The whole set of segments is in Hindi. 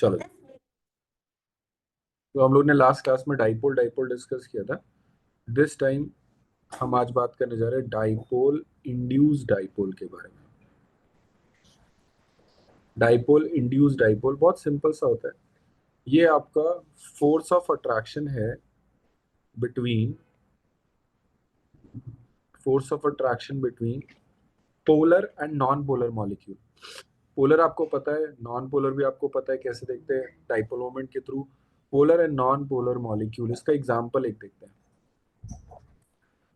चलो, तो हम लोग ने लास्ट क्लास में डाइपोल डाइपोल डिस्कस किया था। दिस टाइम हम आज बात करने जा रहे हैं डाइपोल इंड्यूस डाइपोल के बारे में। डाइपोल इंड्यूस डाइपोल बहुत सिंपल सा होता है। ये आपका फोर्स ऑफ अट्रैक्शन है between polar and non polar molecule. Polar आपको पता है, नॉन पोलर भी आपको पता है कैसे देखते हैं, डाइपोल मोमेंट के through. Polar and non polar molecule, इसका एग्जांपल एक देखते हैं।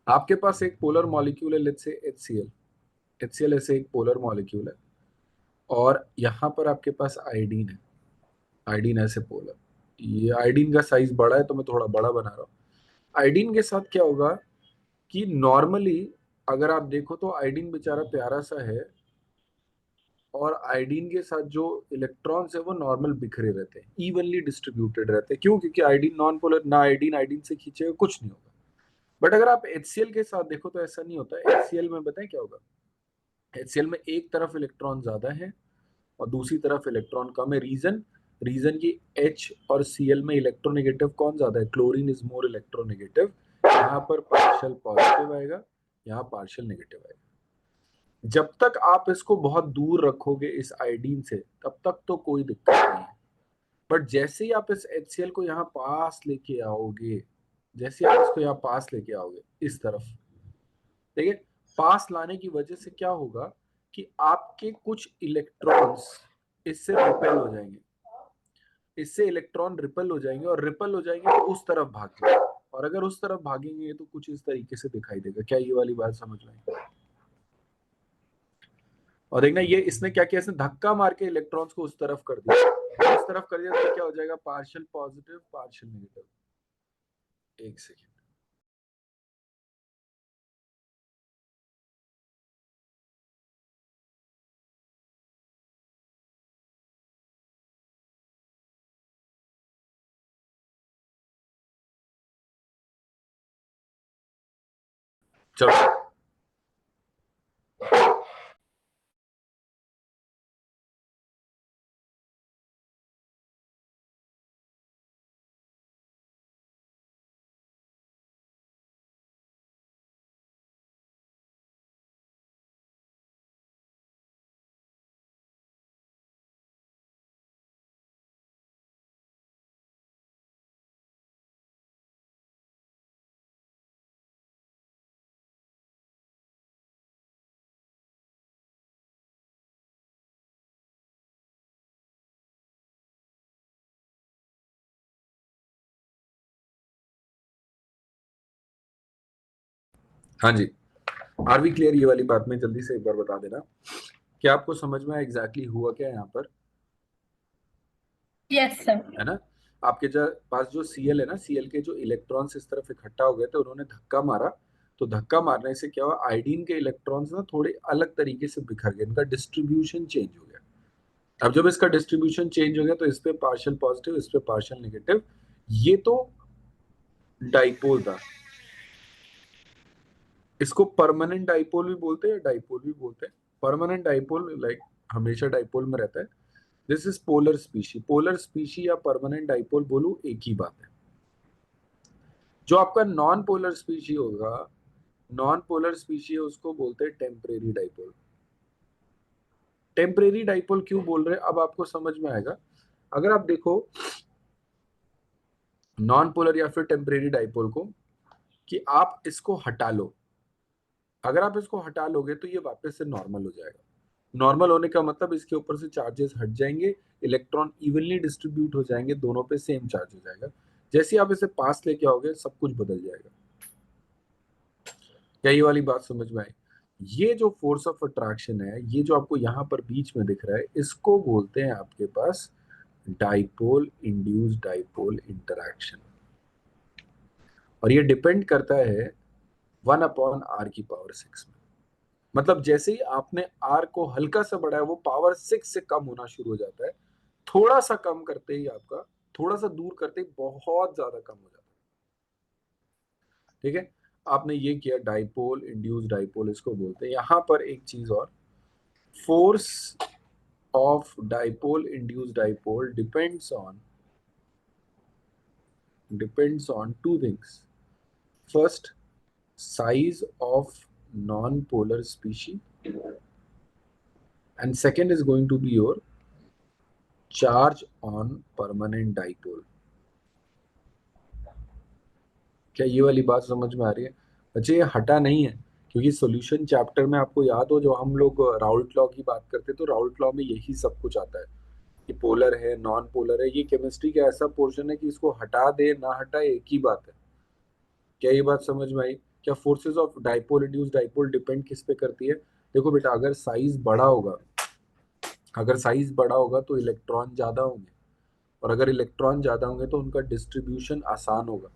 आपके पास एक पोलर मॉलिक्यूल है, लेट्स से HCl। HCl ऐसे एक पोलर मॉलिक्यूल है और यहाँ पर आपके पास आयोडीन है। आयोडीन ऐसे पोलर, ये आयोडीन का साइज बड़ा है तो मैं थोड़ा बड़ा बना रहा हूँ। आयोडीन के साथ क्या होगा कि नॉर्मली अगर आप देखो तो आयोडीन बेचारा प्यारा सा है और आयोडीन के साथ जो इलेक्ट्रॉन्स है वो नॉर्मल बिखरे रहते हैं, इवनली डिस्ट्रीब्यूटेड रहते हैं। क्यों? क्योंकि आयोडीन नॉन पोलर, ना आयोडीन आयोडीन से खींचेगा, कुछ नहीं होगा। बट अगर आप HCl के साथ देखो तो ऐसा नहीं होता है। HCl में बताएं क्या होगा। HCl में एक तरफ इलेक्ट्रॉन ज्यादा है और दूसरी तरफ इलेक्ट्रॉन कम है। रीजन रीजन की H और Cl में इलेक्ट्रोनेगेटिव कौन ज्यादा है? Chlorine is more electronegative. यहाँ पर पार्शियल पॉजिटिव आएगा, यहाँ पार्शियल नेगेटिव आएगा। जब तक आप इसको बहुत दूर रखोगे इस आयोडीन से, तब तक तो कोई दिक्कत नहीं है। बट जैसे ही आप इस HCl को यहाँ पास लेके आओगे, जैसे आप इसको यहाँ पास लेके आओगे इस तरफ, ठीक है, पास लाने की वजह से क्या होगा कि आपके कुछ इलेक्ट्रॉन्स इससे रिपेल हो जाएंगे। इससे इलेक्ट्रॉन रिपेल हो जाएंगे और रिपेल हो जाएंगे तो उस तरफ भागेंगे, और अगर उस तरफ भागेंगे तो कुछ इस तरीके से दिखाई देगा। क्या ये वाली बात समझ में आई? और देखना ये इसने क्या किया, इसने धक्का मार के इलेक्ट्रॉन्स को उस तरफ कर दिया। उस तरफ कर दिया तो क्या हो जाएगा? Partial positive partial negative. एक सेकेंड। चलो, हाँ जी, आर वी क्लियर? ये वाली बात में जल्दी से एक बार बता देना। क्या आपको समझ में एग्जैक्टली हुआ क्या यहाँ पर? Yes sir. है ना? आपके पास जो Cl है ना, Cl के जो इलेक्ट्रॉन्स इस तरफ इकट्ठा हो गए थे, उन्होंने धक्का मारा। तो धक्का मारने से क्या हुआ, आयोडीन के इलेक्ट्रॉन्स ना थोड़े अलग तरीके से बिखर गए, इनका डिस्ट्रीब्यूशन चेंज हो गया। अब जब इसका डिस्ट्रीब्यूशन चेंज हो गया तो इस पे पार्शियल पॉजिटिव, इस पे पार्शियल नेगेटिव। ये तो डाइपोल था। इसको परमानेंट डाइपोल भी बोलते हैं, डाइपोल भी बोलते हैं। परमानेंट डाइपोल लाइक हमेशा डाइपोल में रहता है। This is polar species. Polar species या परमानेंट डाइपोल बोलूं, एक ही बात है। जो आपका नॉन पोलर स्पीशी होगा, नॉन पोलर स्पीशी है, उसको बोलते हैं टेम्परेरी डाइपोल। टेम्परेरी डाइपोल क्यों बोल रहे हैं अब आपको समझ में आएगा। अगर आप देखो नॉन पोलर या फिर टेम्परेरी डाइपोल को, कि आप इसको हटा लो, अगर आप इसको हटा लोगे तो ये वापस से नॉर्मल हो जाएगा। नॉर्मल होने का मतलब इसके ऊपर से चार्जेस हट जाएंगे, इलेक्ट्रॉन इवनली डिस्ट्रीब्यूट हो जाएंगे, दोनों पे सेम चार्ज हो जाएगा। जैसे आप इसे पास लेके आओगे सब कुछ बदल जाएगा। क्या ये वाली बात समझ में आई? ये जो फोर्स ऑफ अट्रैक्शन है, ये जो आपको यहाँ पर बीच में दिख रहा है, इसको बोलते हैं आपके पास डाइपोल इंड्यूस्ड डाइपोल इंटरैक्शन। और ये डिपेंड करता है 1/r⁶ में। मतलब जैसे ही आपने r को हल्का सा बढ़ाया, वो पावर 6 से कम होना शुरू हो जाता है। थोड़ा सा कम करते ही आपका, थोड़ा सा दूर करते ही बहुत ज्यादा कम हो जाता है। ठीक है, आपने ये किया, डाइपोल इंड्यूस डाइपोल इसको बोलते हैं। यहां पर एक चीज और, force of dipole induced dipole depends on two things. First, size of non-polar species, and second is going to be your charge on permanent dipole. क्या ये वाली बात समझ में आ रही है बच्चे? ये हटा नहीं है, क्योंकि सॉल्यूशन चैप्टर में आपको याद हो, जो हम लोग राउल्ट लॉ की बात करते हैं, तो राउल्ट लॉ में यही सब कुछ आता है कि पोलर है, नॉन पोलर है। ये केमिस्ट्री का ऐसा पोर्शन है कि इसको हटा दे ना हटाए एक ही बात है। क्या ये बात समझ में आई? क्या forces of dipole induce dipole depend किस पे करती है? देखो बेटा, अगर साइज बड़ा होगा तो इलेक्ट्रॉन ज्यादा होंगे, और अगर इलेक्ट्रॉन ज्यादा होंगे तो उनका डिस्ट्रीब्यूशन आसान होगा।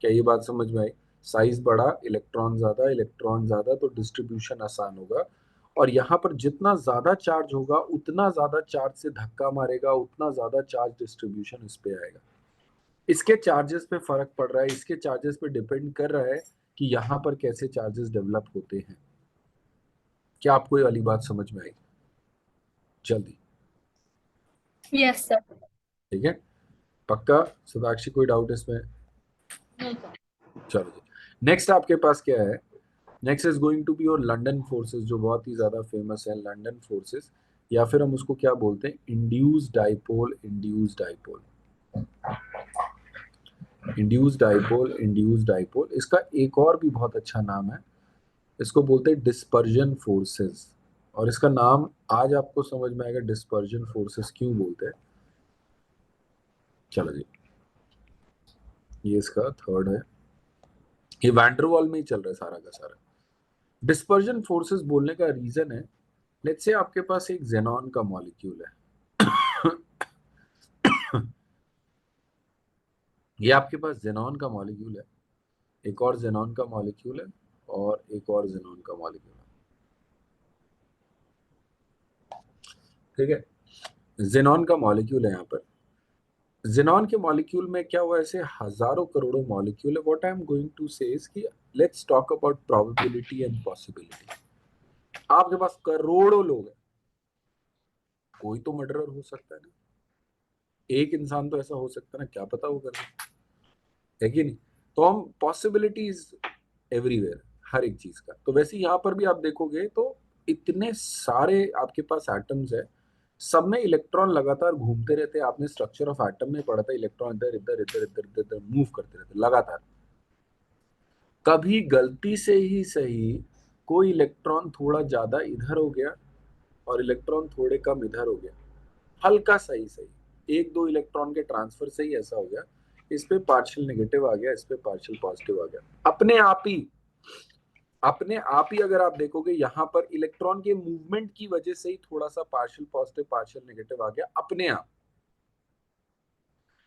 क्या ये बात समझ में आई? साइज बड़ा, इलेक्ट्रॉन ज्यादा तो डिस्ट्रीब्यूशन आसान होगा। और यहाँ पर जितना ज्यादा चार्ज होगा उतना ज्यादा चार्ज से धक्का मारेगा, उतना ज्यादा चार्ज डिस्ट्रीब्यूशन इस पे आएगा। इसके चार्जेस पे फर्क पड़ रहा है, इसके चार्जेस पे डिपेंड कर रहा है कि यहाँ पर कैसे चार्जेस डेवलप होते हैं। क्या आपको ये वाली बात समझ में आई? जल्दी। Yes sir. ठीक है, पक्का? सदाक्षी, कोई डाउट इसमें? नहीं सर। चलो जी, नेक्स्ट आपके पास क्या है? Next is going to be your London forces, जो बहुत ही ज्यादा फेमस है, लंदन फोर्सेस, या फिर हम उसको क्या बोलते हैं, इंड्यूस्ड डाइपोल। इंड्यूस्ड डाइपोल, इसका एक और भी बहुत अच्छा नाम है, इसको बोलते हैं डिस्पर्जन फोर्सेस। और इसका नाम आज आपको समझ में आएगा डिस्पर्जन फोर्सेस क्यों बोलते हैं। चलो जी, ये इसका थर्ड है, ये वैंडरवाल में ही चल रहा है सारा का सारा। डिस्पर्जन फोर्सेस बोलने का रीजन है, लेट्स से आपके पास एक जेनॉन का मॉलिक्यूल है। ये आपके पास जेनॉन का मॉलिक्यूल है, एक और जेनॉन का मॉलिक्यूल है, और एक और जेनॉन का मॉलिक्यूल है। ठीक है, जेनॉन का मॉलिक्यूल है यहाँ पर। जेनॉन के मॉलिक्यूल में क्या हुआ, ऐसे हजारों करोड़ों मॉलिक्यूल है। What I am going to say is कि let's talk about probability and possibility. आपके पास करोड़ों लोग हैं, कोई तो मर्डरर हो सकता है ना, एक इंसान तो ऐसा हो सकता है ना, क्या पता वो कर रहा है कि नहीं? तो हम पॉसिबिलिटीज एवरीवेयर, हर एक चीज का। तो वैसे यहाँ पर भी आप देखोगे तो इतने सारे आपके पास एटम्स है, सब में इलेक्ट्रॉन लगातार घूमते रहते हैं। आपने स्ट्रक्चर ऑफ एटम में पढ़ा था, इलेक्ट्रॉन इधर इधर इधर इधर इधर इधर मूव करते रहते लगातार। कभी गलती से ही सही कोई इलेक्ट्रॉन थोड़ा ज्यादा इधर हो गया और इलेक्ट्रॉन थोड़े कम इधर हो गया, हल्का सही सही एक दो इलेक्ट्रॉन के ट्रांसफर से ही ऐसा हो गया, इस पे पार्शियल नेगेटिव आ गया, इस पे पार्शियल पॉजिटिव आ गया। अपने आप ही अगर आप देखोगे यहाँ पर इलेक्ट्रॉन के मूवमेंट की वजह से ही थोड़ा सा पार्शियल पॉजिटिव पार्शियल नेगेटिव आ गया अपने आप,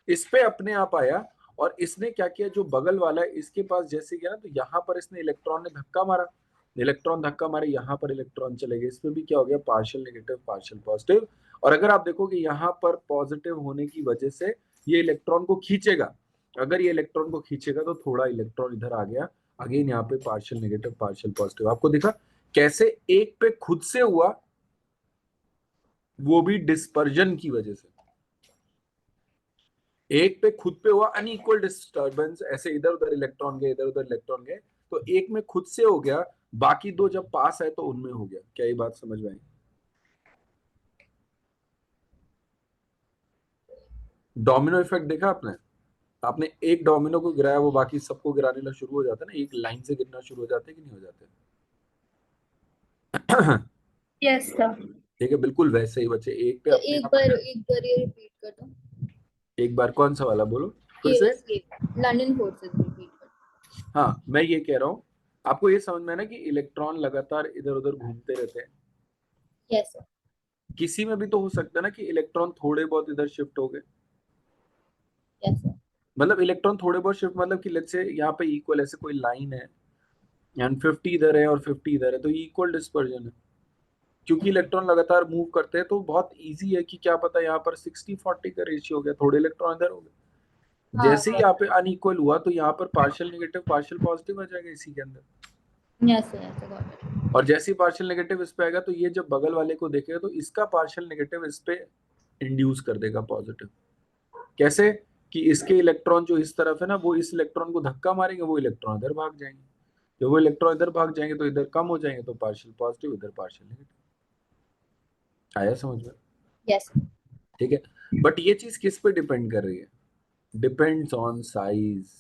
इस पे अपने आप आया। और इसने क्या किया, जो बगल वाला है इसके पास जैसे गया ना, तो यहाँ पर इसने इलेक्ट्रॉन ने धक्का मारा, इलेक्ट्रॉन धक्का मारे, यहाँ पर इलेक्ट्रॉन चले गए, इसमें भी क्या हो गया, पार्शियल नेगेटिव पार्शियल पॉजिटिव। और अगर आप देखोगे यहाँ पर पॉजिटिव होने की वजह से ये इलेक्ट्रॉन को खींचेगा, अगर ये इलेक्ट्रॉन को खींचेगा तो थोड़ा इलेक्ट्रॉन इधर आ गया, अगेन यहाँ पे पार्शियल नेगेटिव पार्शियल पॉजिटिव। आपको दिखा कैसे एक पे खुद से हुआ, वो भी डिस्पर्जन की वजह से। एक पे खुद पे हुआ अनइक्वल डिस्टर्बेंस, ऐसे इधर उधर इलेक्ट्रॉन गए, इधर उधर इलेक्ट्रॉन गए, तो एक में खुद से हो गया, बाकी दो जब पास है तो उनमें हो गया। क्या ये बात समझ में आई? डोमिनो इफेक्ट देखा आपने? आपने एक डोमिनो को गिराया, वो बाकी सबको गिराने लगा, शुरू हो जाता है ना, एक लाइन से गिरना शुरू हो जाते हैं कि नहीं हो जाते? Yes sir. ठीक है, बिल्कुल वैसे ही बच्चे, एक पे तो अपने एक आप। बार ये रिपीट कर दो। एक बार कौन सा वाला बोलो फिर ये से? बस ये लंदन फोर्सेस रिपीट कर हाँ, मैं ये कह रहा हूँ, आपको ये समझ में है ना कि इलेक्ट्रॉन लगातार इधर उधर घूमते रहते हैं। दो। Yes sir. किसी में भी तो हो सकता है ना कि इलेक्ट्रॉन थोड़े बहुत इधर शिफ्ट हो गए, यस सर। मतलब इलेक्ट्रॉन थोड़े बहुत शिफ्ट, मतलब कि लेट्स से यहाँ पे इक्वल ऐसे कोई लाइन है एंड 50 इधर है और 50 इधर है, तो इक्वल डिस्पर्जन है। क्योंकि इलेक्ट्रॉन लगातार मूव करते हैं तो बहुत इजी है कि क्या पता यहाँ पर 60-40 का रेशियो हो गया, थोड़े इलेक्ट्रॉन इधर हो गए। हाँ जैसे ही सर। यहाँ पे अनइक्वल हुआ तो यहाँ पर पार्शियल नेगेटिव पार्शियल पॉजिटिव आ जाएगा इसी के अंदर। Yes, sir. Yes, sir. Got it. और जैसे ही पार्शियल नेगेटिव इस पे आएगा तो ये जब बगल वाले को देखेगा तो इसका पार्शियल नेगेटिव इस पे इंड्यूस कर देगा पॉजिटिव। कैसे? कि इसके इलेक्ट्रॉन जो इस तरफ है ना, वो इस इलेक्ट्रॉन को धक्का मारेंगे, वो इलेक्ट्रॉन इधर भाग जाएंगे। जब वो इलेक्ट्रॉन इधर भाग जाएंगे तो इधर कम हो जाएंगे, तो पार्शियल पॉजिटिव, इधर पार्शियल नेगेटिव। आया समझ में? Yes, sir. ठीक है। बट ये चीज किस पे डिपेंड कर रही है? Depends on size.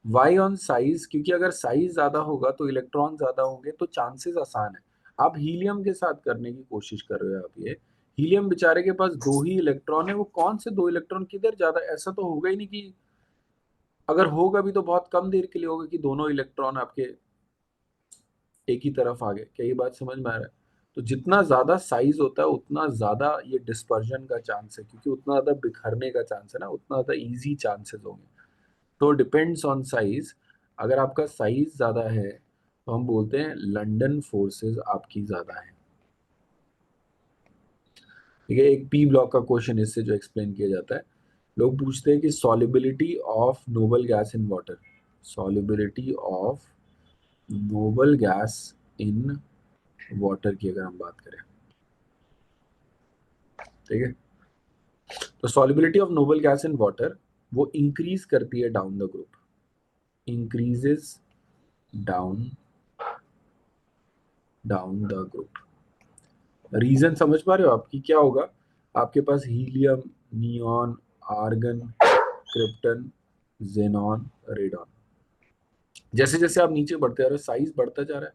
Why on size? क्योंकि अगर साइज ज्यादा होगा तो इलेक्ट्रॉन ज्यादा होंगे, तो चांसेस आसान है। आप हीलियम के साथ करने की कोशिश कर रहे हो। आप ये हीलियम बेचारे के पास दो ही इलेक्ट्रॉन है, वो कौन से दो इलेक्ट्रॉन किधर ज्यादा? ऐसा तो होगा ही नहीं कि, अगर होगा भी तो बहुत कम देर के लिए होगा कि दोनों इलेक्ट्रॉन आपके एक ही तरफ आ गए। क्या ये बात समझ में आ रहा है? तो जितना ज्यादा साइज होता है उतना ज्यादा ये डिस्पर्जन का चांस है, क्योंकि उतना ज्यादा बिखरने का चांस है ना, उतना ज्यादा इजी चांसेस होंगे। तो डिपेंड्स ऑन साइज। अगर आपका साइज ज्यादा है तो हम बोलते हैं लंदन फोर्सेस आपकी ज्यादा है। ठीक है। एक पी ब्लॉक का क्वेश्चन इससे जो एक्सप्लेन किया जाता है, लोग पूछते हैं कि solubility of noble gas in water, solubility of noble gas in water की अगर हम बात करें, ठीक है, तो solubility of noble gas in water वो इंक्रीज करती है down the group, increases down down the group. Reason समझ पा रहे हो आपकी? क्या होगा आपके पास? Helium, neon, argon, krypton, xenon, radon. जैसे जैसे आप नीचे बढ़ते जा रहे हो साइज बढ़ता जा रहा है,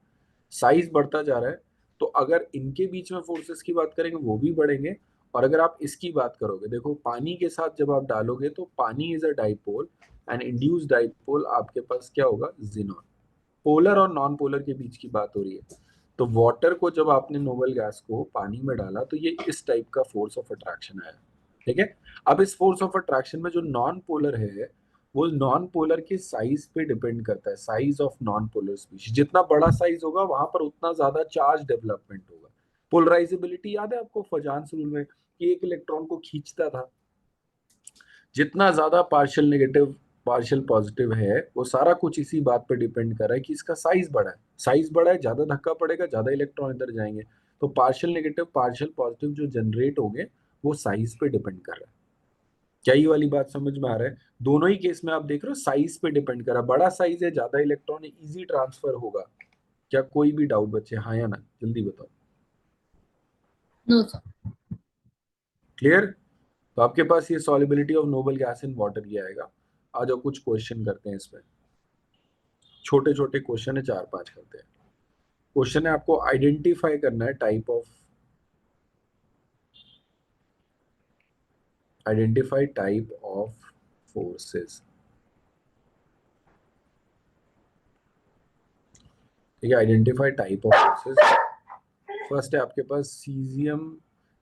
साइज बढ़ता जा रहा है। तो अगर इनके बीच में फोर्सेस की बात करेंगे वो भी बढ़ेंगे। और अगर आप इसकी बात करोगे, देखो पानी के साथ जब आप डालोगे तो पानी is a dipole, and induce dipole आपके पास क्या होगा? जिनॉन। पोलर और नॉन पोलर के बीच की बात हो रही है। तो वाटर को जब आपने नोबल गैस को पानी में डाला तो ये इस टाइप का फोर्स ऑफ अट्रैक्शन आया। ठीक है। अब इस फोर्स ऑफ अट्रैक्शन में जो नॉन पोलर है, वो नॉन पोलर के साइज पे डिपेंड करता है। Size of non polar species, जितना बड़ा साइज होगा वहां पर उतना ज्यादा चार्ज डेवलपमेंट होगा। पोलराइजेबिलिटी याद है आपको फजान्स रूल में, कि एक इलेक्ट्रॉन को खींचता था। जितना ज्यादा पार्शियल नेगेटिव पार्शियल पॉजिटिव है, वो सारा कुछ इसी बात पे डिपेंड कर रहा है कि इसका साइज बड़ा है। साइज बड़ा है, ज्यादा धक्का पड़ेगा, ज्यादा इलेक्ट्रॉन इधर जाएंगे। तो पार्शियल नेगेटिव पार्शियल पॉजिटिव जो जनरेट होंगे वो साइज पे डिपेंड कर रहा है। क्या ये वाली बात समझ में आ रहा है? दोनों ही केस में आप देख रहे हो साइज पे डिपेंड कर रहा है। बड़ा साइज है, ज्यादा इलेक्ट्रॉन है, इजी ट्रांसफर होगा। क्या कोई भी डाउट बच्चे? हाँ या ना, जल्दी बताओ। No, sir. क्लियर? तो आपके पास ये solubility of noble gas in water ये आएगा। आ जाओ कुछ क्वेश्चन करते हैं इस पे। छोटे छोटे क्वेश्चन है, 4-5 करते हैं। क्वेश्चन है आपको आइडेंटिफाई करना है type of, identify type of forces. ठीक है, identify type of forces. First है आपके पास सीजियम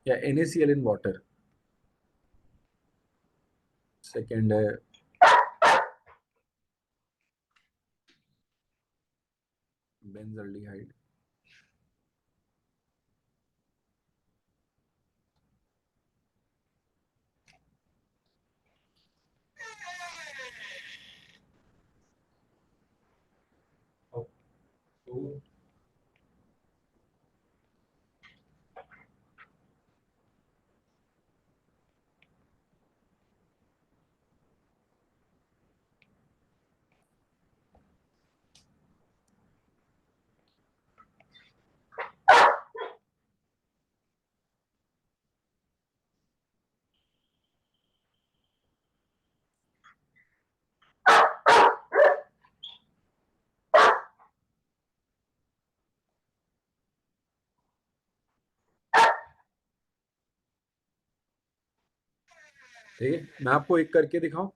या NaCl इन वाटर। सेकंड है बेंजल्डिहाइड। ठीक है, मैं आपको एक करके दिखाऊं,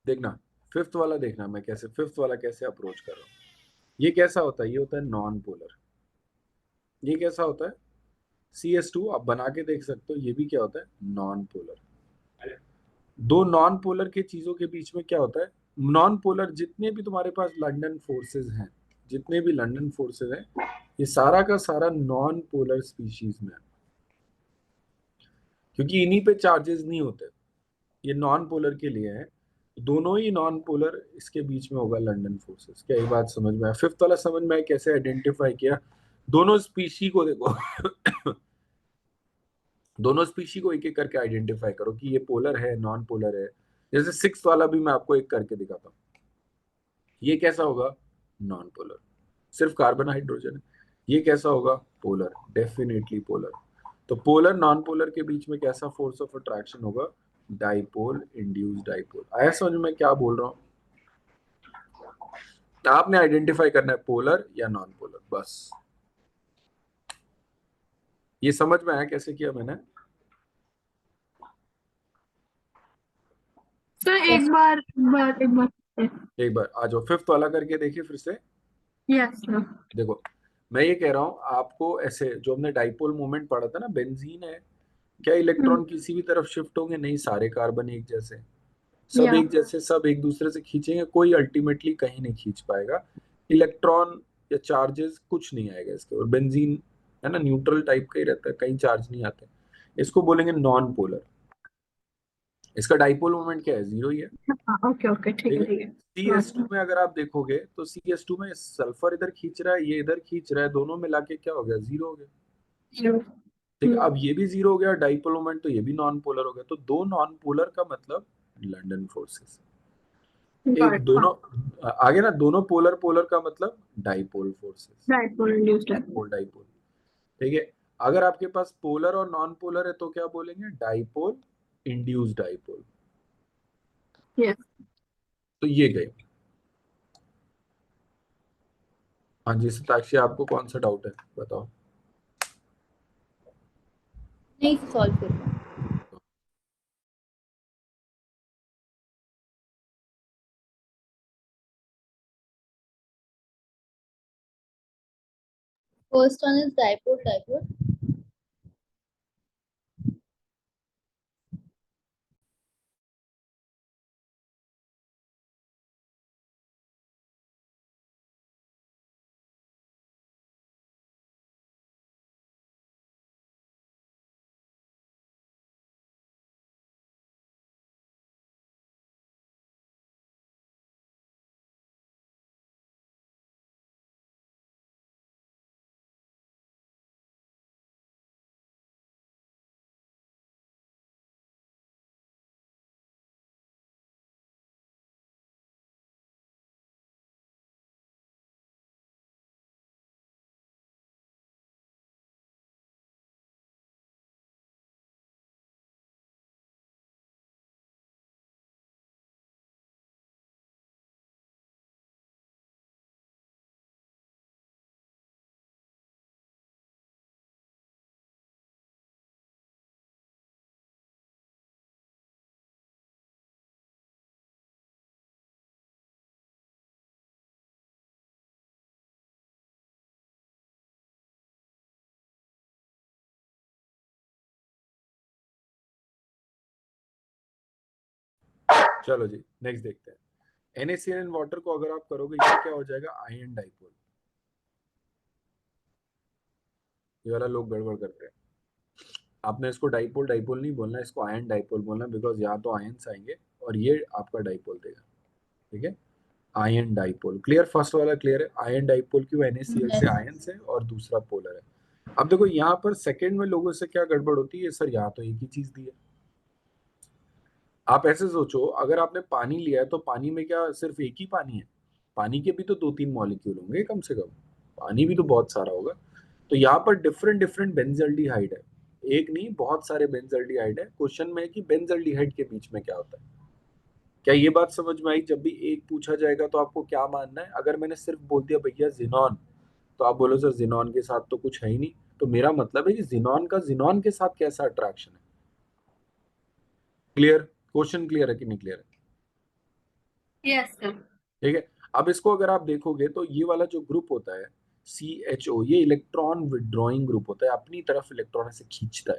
देखना। फिफ्थ वाला देखना, मैं कैसे फिफ्थ वाला कैसे अप्रोच कर रहा हूँ। ये कैसा होता है? ये होता है नॉन पोलर। ये कैसा होता है? CS2 आप बना के देख सकते हो। ये भी क्या होता है? Non polar. दो नॉन पोलर के चीजों के बीच में क्या होता है? नॉन पोलर जितने भी तुम्हारे पास लंदन फोर्सेस हैं, जितने भी लंदन फोर्सेस हैं, ये सारा का सारा नॉन पोलर स्पीशीज में है, क्योंकि इन्हीं पे चार्जेस नहीं होते। ये नॉन पोलर के लिए है। दोनों ही नॉन पोलर, इसके बीच में होगा लंडन फोर्सेस। क्या ये बात समझ में आया? फिफ्थ वाला समझ में आया कैसे आइडेंटिफाई किया? दोनों स्पीशी को देखो दोनों स्पीशी को एक एक करके आइडेंटिफाई करो कि ये पोलर है, नॉन पोलर है। जैसे सिक्स वाला भी मैं आपको एक करके दिखाता हूँ। ये कैसा होगा? नॉन पोलर, सिर्फ कार्बन हाइड्रोजन है। ये कैसा होगा? Polar, definitely polar. तो पोलर नॉन पोलर के बीच में कैसा फोर्स ऑफ अट्रैक्शन होगा? Dipole, induced dipole. आया समझ में क्या बोल रहा हूँ? आपने आइडेंटिफाई करना है पोलर या नॉन पोलर, बस। ये समझ में आया कैसे किया मैंने? सर एक बार एक बार आ जाओ, फिफ्थ वाला करके देखिए फिर से। Yes sir. देखो, मैं ये कह रहा हूँ आपको, ऐसे जो हमने डाइपोल मोमेंट पढ़ा था ना, बेंजीन है, क्या इलेक्ट्रॉन किसी भी तरफ शिफ्ट होंगे? नहीं, सारे कार्बन एक जैसे, सब या एक जैसे, सब एक दूसरे से खींचेंगे, कोई अल्टीमेटली कहीं नहीं खींच पाएगा। इलेक्ट्रॉन या चार्जेस कुछ नहीं आएगा इसके। और बेंजीन है ना, न्यूट्रल टाइप का ही रहता है, कहीं चार्ज नहीं आते। इसको बोलेंगे नॉन पोलर। इसका डाइपोल मोमेंट क्या है? जीरो ही है। ओके ओके ठीक ठीक है है। ठीक है। CS2 में अगर आप देखोगे तो CS2 में सल्फर इधर खींच रहा है, ये इधर खींच रहा है, दोनों मिला के क्या हो गया? जीरो हो गया। जीरो। ठीक है, अब ये भी जीरो हो गया, डाइपोल मोमेंट, तो ये भी नॉन पोलर हो गया। तो दो नॉन पोलर का मतलब लंदन फोर्सेस। एक दोनों आगे ना, दोनों पोलर पोलर का मतलब dipole forces, dipole induced dipole. Pole dipole. ठीक है, अगर आपके पास पोलर और नॉन पोलर है तो क्या बोलेंगे? Dipole, induced dipole. यस। तो ये गए। हाँ जी सताक्षी, आपको कौन सा डाउट है बताओ? नहीं सॉल्व कर। First one is dipole dipole. चलो जी नेक्स्ट देखते हैं। NaCl इन वाटर को अगर आप करोगे, ये क्या हो जाएगा? Ion dipole. ये वाला लोग गड़बड़ करते हैं। आपने इसको डाइपोल डाइपोल नहीं बोलना, इसको आयन डाइपोल बोलना, बिकॉज यहाँ तो आयन्स आएंगे और ये आपका डाइपोल देगा। ठीक है, आयन डाइपोल। क्लियर? फर्स्ट वाला क्लियर है? आयन डाइपोल क्यों? NaCl से आयन्स है और दूसरा पोलर है। अब देखो यहाँ पर सेकंड में लोगों से क्या गड़बड़ होती है, सर यहाँ तो एक ही चीज दी है। आप ऐसे सोचो, अगर आपने पानी लिया है तो पानी में क्या सिर्फ एक ही पानी है? पानी के भी तो दो तीन मॉलिक्यूल होंगे कम से कम, पानी भी तो बहुत सारा होगा। तो यहाँ पर डिफरेंट डिफरेंट बेंजल्डिहाइड है, एक नहीं बहुत सारे बेंजल्डिहाइड है। क्वेश्चन में है कि बेंजल्डिहाइड के बीच में क्या होता है। क्या ये बात समझ में आई? जब भी एक पूछा जाएगा तो आपको क्या मानना है? अगर मैंने सिर्फ बोल दिया भैया जिनॉन, तो आप बोलो सर जिनॉन के साथ तो कुछ है ही नहीं। तो मेरा मतलब है कि जिनॉन का जिनॉन के साथ कैसा अट्रैक्शन है। क्लियर? क्वेश्चन क्लियर है कि नहीं क्लियर है? Yes sir. ठीक है, अब इसको अगर आप देखोगे तो ये वाला जो ग्रुप होता है CHO, ये इलेक्ट्रॉन विड्रॉइंग ग्रुप होता है, अपनी तरफ इलेक्ट्रॉन ऐसे खींचता है।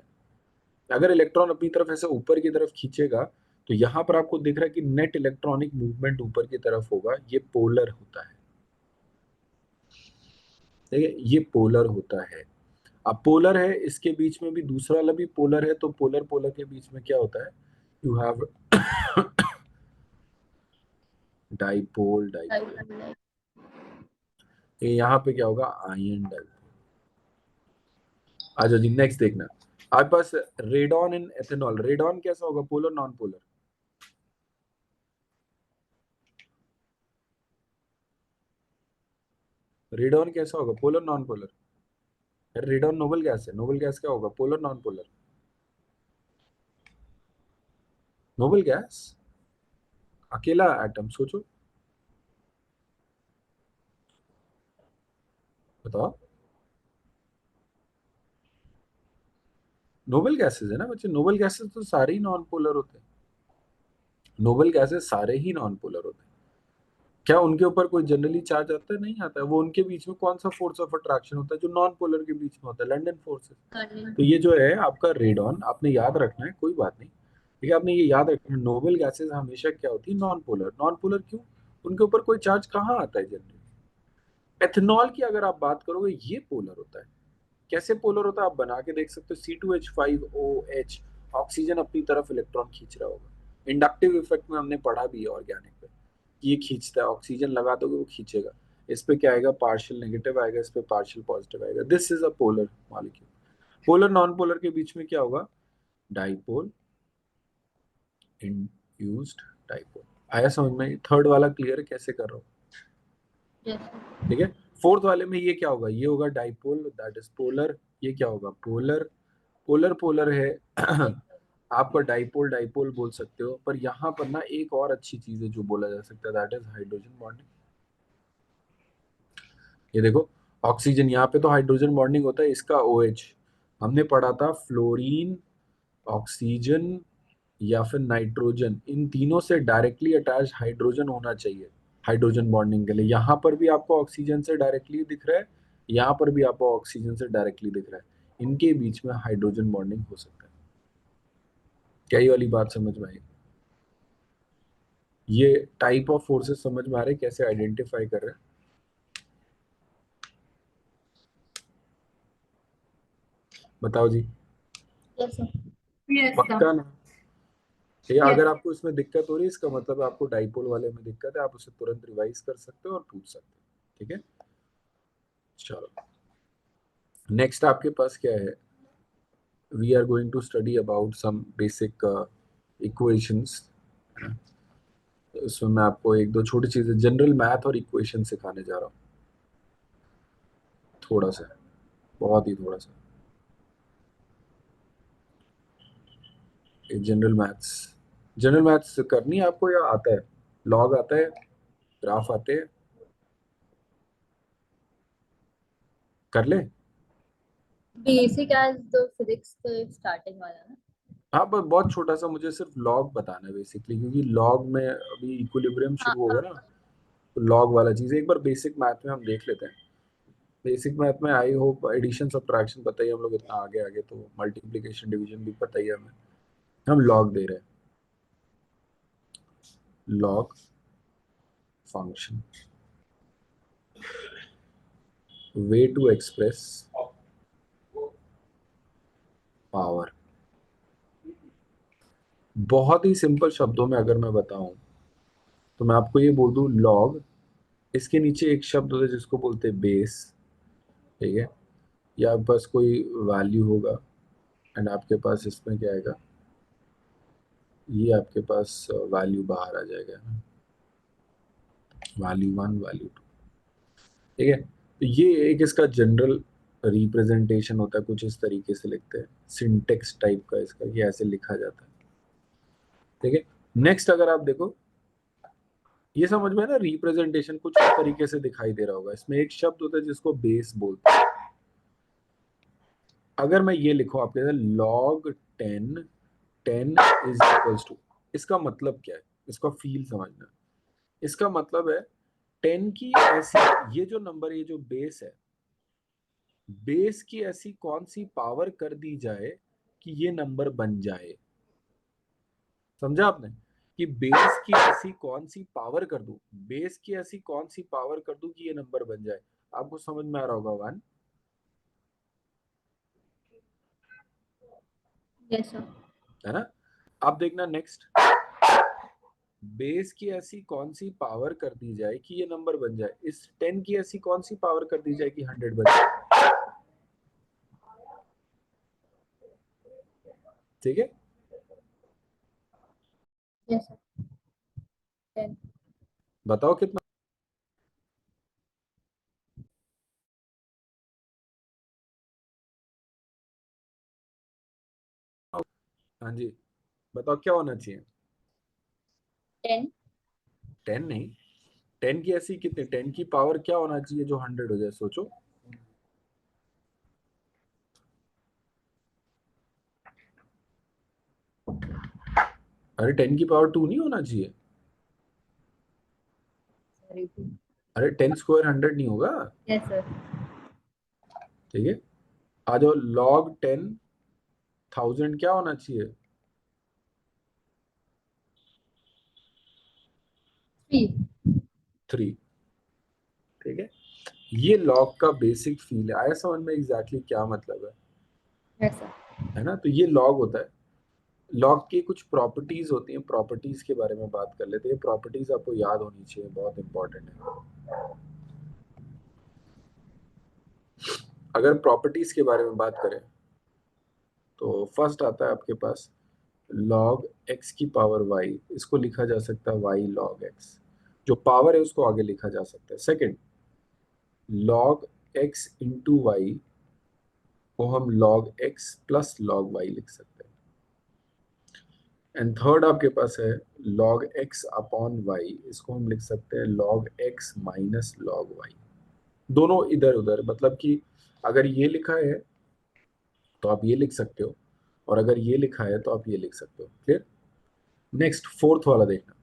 अगर इलेक्ट्रॉन अपनी तरफ ऐसे ऊपर की तरफ खींचेगा तो यहाँ पर आपको दिख रहा है कि नेट इलेक्ट्रॉनिक मूवमेंट ऊपर की तरफ होगा, ये पोलर होता है। ठीक है, ये पोलर होता है। अब पोलर है, इसके बीच में भी दूसरा वाला भी पोलर है, तो पोलर पोलर के बीच में क्या होता है? You have dipole dipole. Dipole. ये यहाँ पे क्या होगा, आयन डाइपोल। आ जाओ जी, नेक्स्ट देखना आपके पास रेडॉन इन एथेनॉल। रेडॉन कैसा होगा, पोलर नॉन पोलर? रेडॉन कैसा होगा, polar non polar? Radon noble gas है, नोबल गैस क्या होगा, polar non polar? Noble gas अकेला एटम, सोचो बताओ। नोबल गैसेस है ना बच्चे, नोबल गैसेस तो सारे ही नॉन पोलर होते हैं। नोबल गैसेस सारे ही नॉन पोलर होते हैं। क्या उनके ऊपर कोई जनरली चार्ज आता है? नहीं आता है। वो उनके बीच में कौन सा फोर्स ऑफ अट्रैक्शन होता है जो नॉन पोलर के बीच में होता है, लंडन फोर्सेस। तो ये जो है आपका रेडॉन, आपने याद रखना है, कोई बात नहीं, ठीक है, आपने ये याद रखना है, नोबल गैसेस हमेशा क्या होती है, नॉन पोलर। नॉन पोलर क्यों? उनके ऊपर कोई चार्ज कहाँ आता है जनरली। एथेनॉल की अगर आप बात करोगे, ये पोलर होता है। कैसे पोलर होता है आप बना के देख सकते हो। C2H5OH, ऑक्सीजन अपनी तरफ इलेक्ट्रॉन खींच रहा होगा। इंडक्टिव इफेक्ट में हमने पढ़ा भी है ऑर्गेनिक पे, ये खींचता है, ऑक्सीजन लगा दोगे वो खींचेगा। इस पे क्या आएगा, पार्शियल नेगेटिव आएगा, इस पे पार्शियल पॉजिटिव आएगा। This is a polar molecule. Polar non polar के बीच में क्या होगा, डाइपोल इंड्यूस्ड डाइपोल। आया समझ में? थर्ड वाला क्लियर है कैसे कर रहा हूँ, Yes. ठीक है। फोर्थ वाले में ये क्या होगा, ये होगा डाइपोल, दैट इज पोलर। ये क्या होगा, पोलर। पोलर पोलर है आपका डाइपोल डाइपोल बोल सकते हो। पर यहाँ पर ना एक और अच्छी चीज है जो बोला जा सकता है, दैट इज हाइड्रोजन बॉन्डिंग। ये देखो, ऑक्सीजन यहाँ पे तो हाइड्रोजन बॉन्डिंग होता है, इसका OH। हमने पढ़ा था फ्लोरीन, ऑक्सीजन या फिर नाइट्रोजन, इन तीनों से डायरेक्टली अटैच हाइड्रोजन होना चाहिए हाइड्रोजन बॉन्डिंग के लिए। यहाँ पर भी आपको ऑक्सीजन से डायरेक्टली दिख रहा है, यहाँ पर भी आपको ऑक्सीजन से डायरेक्टली दिख रहा है, इनके बीच में हाइड्रोजन बॉन्डिंग हो सकता है। क्या ये वाली बात समझ में आई? ये टाइप ऑफ फोर्सेस समझ में आ रहे, कैसे आइडेंटिफाई कर रहे हैं? बताओ जी। Yes, sir. Yes, sir. पक्का ना? ये Yes. अगर आपको इसमें दिक्कत हो रही है, इसका मतलब आपको डाइपोल वाले में दिक्कत है, आप उसे तुरंत रिवाइज कर सकते हो और पूछ सकते हो, ठीक है। चलो नेक्स्ट आपके पास क्या है, we are going to study about some basic equations. इसमें मैं आपको एक दो छोटी चीजें, जनरल मैथ और इक्वेशन सिखाने जा रहा हूँ, थोड़ा सा, बहुत ही थोड़ा सा। जनरल मैथ्स, जनरल मैथ्स करनी है आपको या आता है? लॉग आता है, ग्राफ आते हैं, कर ले। Basic as the physics के starting वाला ना. हाँ पर बहुत छोटा सा, मुझे सिर्फ लॉग बताना है बेसिकली, क्योंकि लॉग में अभी इक्विलिब्रियम हाँ शुरू होगा ना, तो लॉग वाला चीज एक बार बेसिक मैथ में हम देख लेते हैं। बेसिक मैथ में आई होप एडिशन सब्ट्रैक्शन पता ही, हम लोग इतना आगे आगे, तो मल्टीप्लिकेशन डिवीजन भी पता ही है हमें। हम लॉग दे रहे हैं, log function, way to express power. बहुत ही सिंपल शब्दों में अगर मैं बताऊं, तो मैं आपको ये बोल दूं, लॉग, इसके नीचे एक शब्द होता है जिसको बोलते हैं बेस, ठीक है। या बस कोई वैल्यू होगा, एंड आपके पास इसमें क्या आएगा, ये आपके पास वैल्यू बाहर आ जाएगा, वैल्यू 1 वैल्यू 2, ठीक है। तो ये एक इसका जनरल रिप्रेजेंटेशन होता है, कुछ इस तरीके से लिखते हैं, सिंटेक्स टाइप का इसका, ये ऐसे लिखा जाता है, ठीक है। नेक्स्ट अगर आप देखो, ये समझ में है ना, रिप्रेजेंटेशन कुछ इस तरीके से दिखाई दे रहा होगा। इसमें एक शब्द होता है जिसको बेस बोलते हैं। अगर मैं ये लिखूं आपके साथ, log 10 10 इज इक्वल्स टू, इसका मतलब क्या है, इसका फील समझना। इसका मतलब है 10 की ऐसी, ये जो नंबर, ये जो बेस है, बेस की ऐसी कौन सी पावर कर दी जाए कि ये नंबर बन जाए। समझा आपने? कि बेस की ऐसी कौन सी पावर कर दूं, बेस की ऐसी कौन सी पावर कर दूं कि ये नंबर बन जाए। आपको समझ में आ रहा होगा, वन, Yes, sir. है ना। आप देखना नेक्स्ट, बेस की ऐसी कौन सी पावर कर दी जाए कि ये नंबर बन जाए, इस 10 की ऐसी कौन सी पावर कर दी जाए कि 100 बन जाए। ठीक है, Yes, sir. 10. बताओ कितना। हाँ जी, बताओ क्या होना चाहिए। 10. 10 नहीं, 10 की ऐसी कितने, 10 की पावर क्या होना चाहिए जो 100 हो जाए, सोचो। अरे 10 की पावर 2 नहीं होना चाहिए। Sorry. 2. अरे 10 स्क्वायर 100 नहीं होगा। Yes, sir. ठीक है, आ जाओ, log 10,000 क्या होना चाहिए। 3. 3। ठीक है, ये log का बेसिक फील है, आया समझ में एग्जैक्टली क्या मतलब Yes, sir. है ना। तो ये log होता है। लॉग की कुछ प्रॉपर्टीज होती हैं, प्रॉपर्टीज के बारे में बात कर लेते हैं। प्रॉपर्टीज आपको याद होनी चाहिए, बहुत इंपॉर्टेंट है। अगर प्रॉपर्टीज के बारे में बात करें तो फर्स्ट आता है आपके पास log x की पावर y, इसको लिखा जा सकता है y log x, जो पावर है उसको आगे लिखा जा सकता है। Second, log x into y को हम log x plus log y लिख सकते हैं। एंड थर्ड आपके पास है log x अपॉन y, इसको हम लिख सकते हैं log x minus log y। दोनों इधर उधर, मतलब कि अगर ये लिखा है तो आप ये लिख सकते हो, और अगर ये लिखा है तो आप ये लिख सकते हो। क्लियर। नेक्स्ट फोर्थ वाला देखना,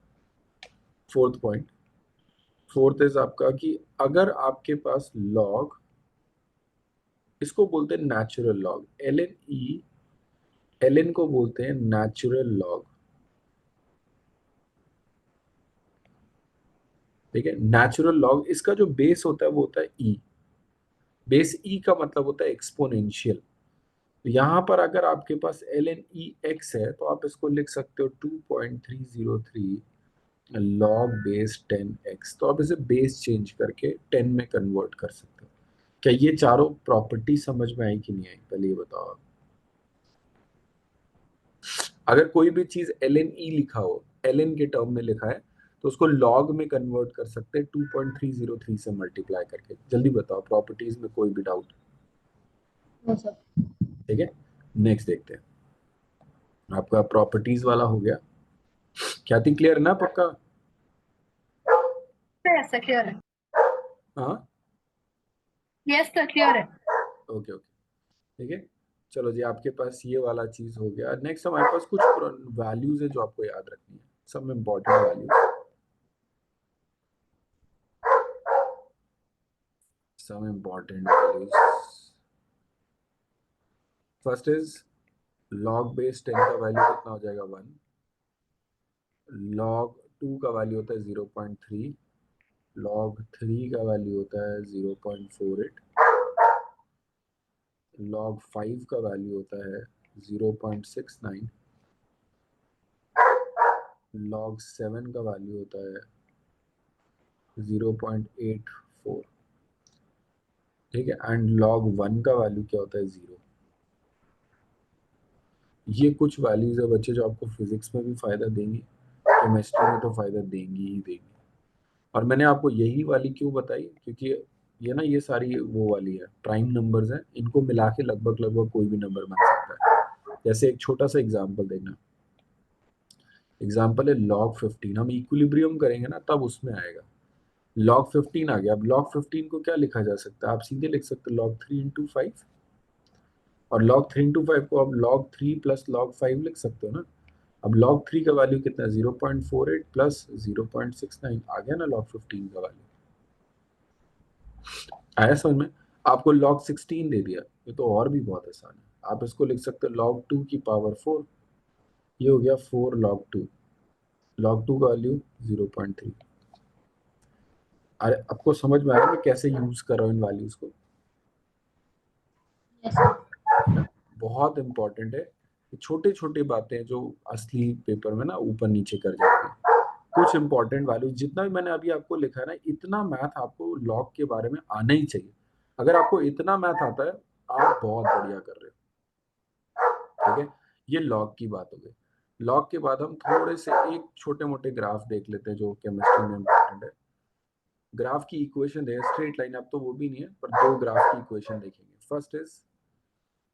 फोर्थ पॉइंट। फोर्थ इज आपका कि अगर आपके पास लॉग, इसको बोलते हैं नेचुरल लॉग, एल एन को बोलते हैं नेचुरल लॉग। ठीक है, नेचुरल लॉग, इसका जो बेस होता है वो होता है ई। बेस ई का मतलब होता है एक्सपोनेंशियल। तो यहाँ पर अगर आपके पास एल एन ई एक्स है तो आप इसको लिख सकते हो 2.303 लॉग बेस 10x। तो आप इसे बेस चेंज करके 10 में कन्वर्ट कर सकते हो। क्या ये चारों प्रॉपर्टी समझ में आई कि नहीं आई, पहले ये बताओ आप। अगर कोई भी चीज एल एन ई लिखा हो, एल एन के टर्म में लिखा है, तो उसको लॉग में कन्वर्ट कर सकते हैं 2.303 से मल्टीप्लाई करके। जल्दी बताओ, प्रॉपर्टीज में कोई भी डाउट। No, sir. ठीक है, नेक्स्ट देखते हैं। आपका प्रॉपर्टीज वाला हो गया। क्या थी, क्लियर ना पक्का। Yes, sir, clear है. हाँ, Yes, sir, clear है. Okay okay. ठीक है, चलो जी, आपके पास ये वाला चीज हो गया। नेक्स्ट हमारे पास कुछ वैल्यूज है जो आपको याद रखनी है, सब important values, some important values. First is log base 10 का वैल्यू कितना हो जाएगा 1। log 2 का वैल्यू होता है 0.3। log 3 का वैल्यू होता है 0.48। log 5 का वैल्यू होता है 0.69। log 7 का वैल्यू होता है 0.84। ठीक है, एंड log 1 का वैल्यू क्या होता है 0। ये कुछ वैल्यूज है बच्चे जो आपको फिजिक्स में भी फायदा देंगी, केमिस्ट्री में तो फायदा देंगी ही देंगी। और मैंने आपको यही वाली क्यों बताई, क्योंकि ये ना, ये सारी वो वाली है, प्राइम नंबर्स हैं, इनको मिला के लगभग लगभग कोई भी नंबर बन सकता है। जैसे एक छोटा सा एग्जांपल देखना, एग्जांपल है log 15। हम इक्विलिब्रियम करेंगे ना तब उसमें आएगा। log 15 आ गया। अब log 15 को क्या लिखा जा सकता है, आप सीधे लिख सकते हो log 3 इंटू 5, और log 3 इंटू 5 को आप log 3 प्लस log 5 लिख सकते हो ना। अब log 3 का वैल्यू कितना है, 0.48 प्लस 0.69, आ गया ना log 15 का वैल्यू। आया समझ में। आपको log 16 दे दिया, ये तो और भी बहुत आसान है। आप इसको लिख सकते हो log 2 की पावर 4, ये हो गया 4 log 2। log 2 का वैल्यू 0.3। अरे आपको समझ में आ रहा है मैं कैसे यूज कर रहा हूँ इन वैल्यूज को, Yes, sir. है ना। बहुत इंपॉर्टेंट है, छोटे छोटे बातें जो असली पेपर में ना ऊपर नीचे कर जाती है। कुछ इंपॉर्टेंट वैल्यू, जितना भी मैंने अभी आपको लिखा है ना, इतना मैथ आपको लॉग के बारे में आना ही चाहिए। अगर आपको इतना मैथ आता है, आप बहुत बढ़िया कर रहे हो। ठीक है, ये लॉग की बात हो गई। लॉग के बाद हम थोड़े से एक छोटे मोटे ग्राफ देख लेते हैं जो केमिस्ट्री में इंपॉर्टेंट है। ग्राफ की इक्वेशन है स्ट्रेट लाइन, अब तो वो भी नहीं है, पर दो ग्राफ की इक्वेशन देखेंगे। फर्स्ट इज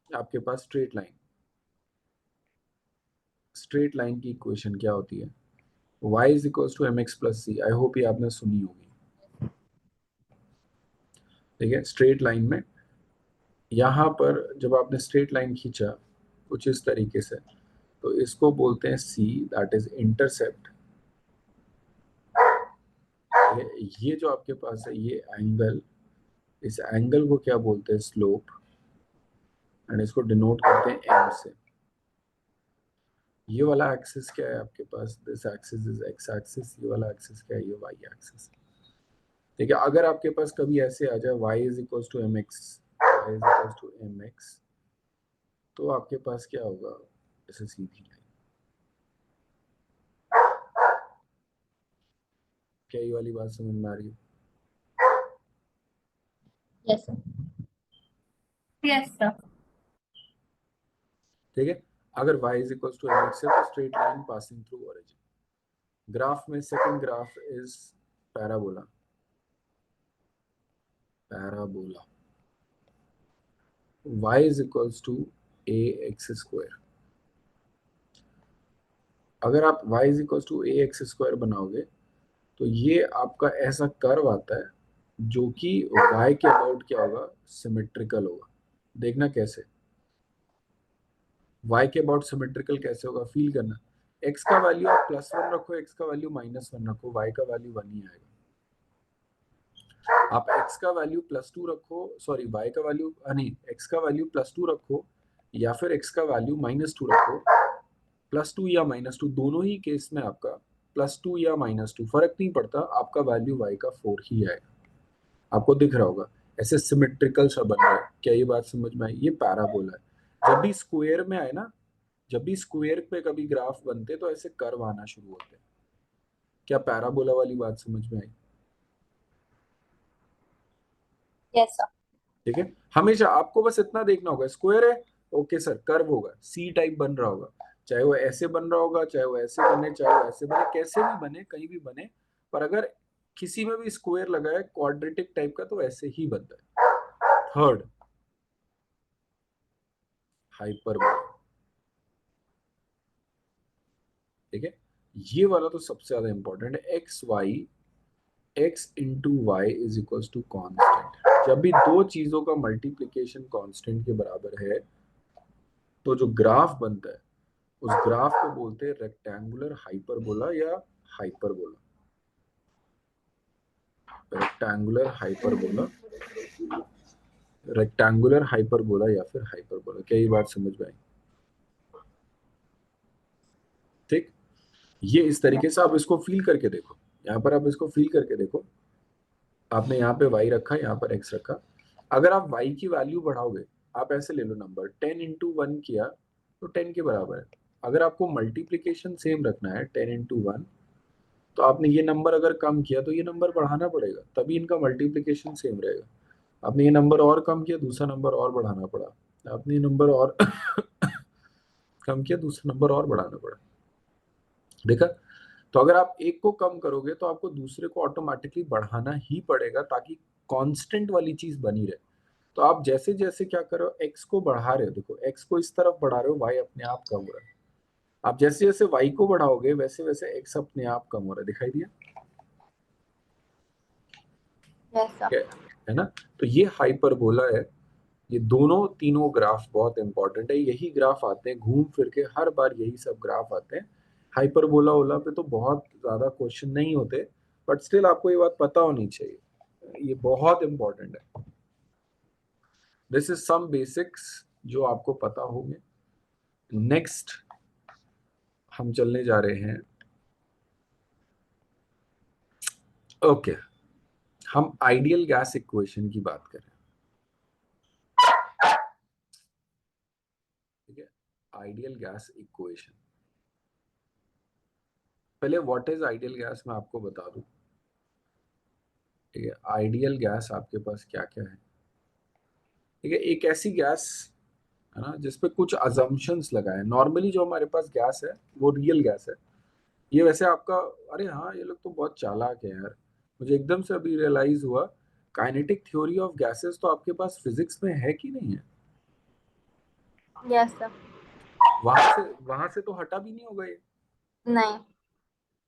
आपके पास स्ट्रेट लाइन। स्ट्रेट लाइन की इक्वेशन क्या होती है? y is equals to mx plus c. I hope ये आपने सुनी होगी। ठीक है, स्ट्रेट लाइन में यहाँ पर जब आपने स्ट्रेट लाइन खींचा कुछ इस तरीके से, तो इसको बोलते हैं c, दैट इज इंटरसेप्ट। ये जो आपके पास है ये एंगल, इस एंगल को क्या बोलते हैं? स्लोप। एंड इसको डिनोट करते हैं m से। ये वाला एक्सिस क्या है आपके पास? This axis is x axis. ये वाला एक्सिस क्या है? ये y एक्सिस। ठीक है, अगर आपके पास कभी ऐसे आ जाए y is equals to mx, y is equals to mx, तो आपके पास क्या होगा? ऐसे सीधी लाइन। क्या ये वाली बात समझ में आ रही है? Yes, sir. Yes, sir. ठीक है, अगर y is equals to mx है तो straight line passing through origin. Graph में second graph is parabola. Parabola y is equals to ax square. अगर आप y is equals to ax square बनाओगे तो ये आपका ऐसा कर्व आता है जो कि y के अबाउट क्या होगा? सिमेट्रिकल होगा। देखना कैसे y के अबाउट सिमेट्रिकल कैसे होगा, फील करना। x का वैल्यू आप +1 रखो, x का वैल्यू -1 रखो, y का वैल्यू 1 ही आएगा। आप x का वैल्यू +2 रखो, सॉरी y का वैल्यू नहीं, x का वैल्यू +2 रखो या फिर x का वैल्यू -2 रखो। +2 या -2 दोनों ही केस में आपका +2 या -2 फर्क नहीं पड़ता, आपका वैल्यू y का 4 ही आएगा। आपको दिख रहा होगा ऐसे सिमेट्रिकल सा बन रहा है। क्या ये बात समझ में आई? ये पैराबोला है। जब भी स्क्वायर में आए ना, जब भी स्क्वायर पे कभी ग्राफ बनते तो ऐसे कर्व आना शुरू होते हैं। क्या पैराबोला वाली बात समझ में आई? Yes, sir. ठीक है, हमेशा आपको बस इतना देखना होगा, स्क्वायर है, ओके सर, कर्व होगा, सी टाइप बन रहा होगा, चाहे वो ऐसे बन रहा होगा, चाहे वो ऐसे बने, चाहे वो ऐसे बने, कैसे भी बने, कहीं भी बने, पर अगर किसी में भी स्क्वायर लगा है क्वाड्रेटिक टाइप का तो ऐसे ही बनता है। Third, hyperbola. ठीक है, ये वाला तो सबसे ज्यादा इंपॉर्टेंट है। X into y is equal to constant. जब भी दो चीजों का मल्टीप्लीकेशन कांस्टेंट के बराबर है तो जो ग्राफ बनता है उस ग्राफ को बोलते हैं रेक्टेंगुलर हाइपरबोला या hyperbola. Rectangular hyperbola, rectangular hyperbola या फिर हाइपरबोला। क्या ये बात समझ में आई? ठीक, ये इस तरीके से आप इसको फील करके देखो। यहाँ पर आप इसको फील करके देखो, आपने यहाँ पे y रखा, यहाँ पर x रखा। अगर आप y की वैल्यू बढ़ाओगे, आप ऐसे ले लो नंबर 10 इंटू 1 किया तो 10 के बराबर है। अगर आपको मल्टीप्लीकेशन सेम रखना है 10 इंटू 1, तो आपने ये नंबर अगर कम किया तो ये नंबर बढ़ाना पड़ेगा, तभी इनका मल्टीप्लीकेशन सेम रहेगा। आपने ये नंबर और कम किया, दूसरा नंबर और बढ़ाना पड़ा। आपने ये नंबर और कम किया, दूसरा नंबर और बढ़ाना पड़ा। देखा? तो अगर आप एक को कम करोगे तो आपको दूसरे को ऑटोमेटिकली बढ़ाना ही पड़ेगा ताकि कांस्टेंट वाली चीज बनी रहे। तो आप जैसे जैसे क्या करो, एक्स को बढ़ा रहे हो, देखो एक्स को इस तरफ बढ़ा रहे हो, वाई अपने आप कम हो रहा है। आप जैसे जैसे वाई को बढ़ाओगे वैसे वैसे एक्स अपने आप कम हो रहा है। दिखाई दिया? Yes, sir. है ना? तो ये हाइपरबोला है। ये दोनों तीनों ग्राफ बहुत इंपॉर्टेंट है। यही ग्राफ आते हैं घूम फिर के, हर बार यही सब ग्राफ आते हैं। हाइपरबोला ओला पे तो बहुत ज्यादा क्वेश्चन नहीं होते, बट स्टिल आपको ये बात पता होनी चाहिए, ये बहुत इंपॉर्टेंट है। दिस इज सम बेसिक्स जो आपको पता होंगे। नेक्स्ट हम चलने जा रहे हैं, ओके, हम आइडियल गैस इक्वेशन की बात करें। ठीक है, आइडियल गैस इक्वेशन। पहले व्हाट इज आइडियल गैस मैं आपको बता दूं। ठीक है, आइडियल गैस आपके पास क्या क्या है। ठीक है, एक ऐसी गैस है ना जिसपे कुछ अजम्पशंस लगाए। नॉर्मली जो हमारे पास गैस है वो रियल गैस है। ये वैसे आपका, अरे हाँ ये लोग तो बहुत चालाक है यार, मुझे एकदम से अभी रियलाइज हुआ, काइनेटिक थ्योरी ऑफ गैसेस तो आपके पास फिजिक्स में है कि नहीं है। Yes sir. वहां से तो हटा भी नहीं होगा ये। नहीं।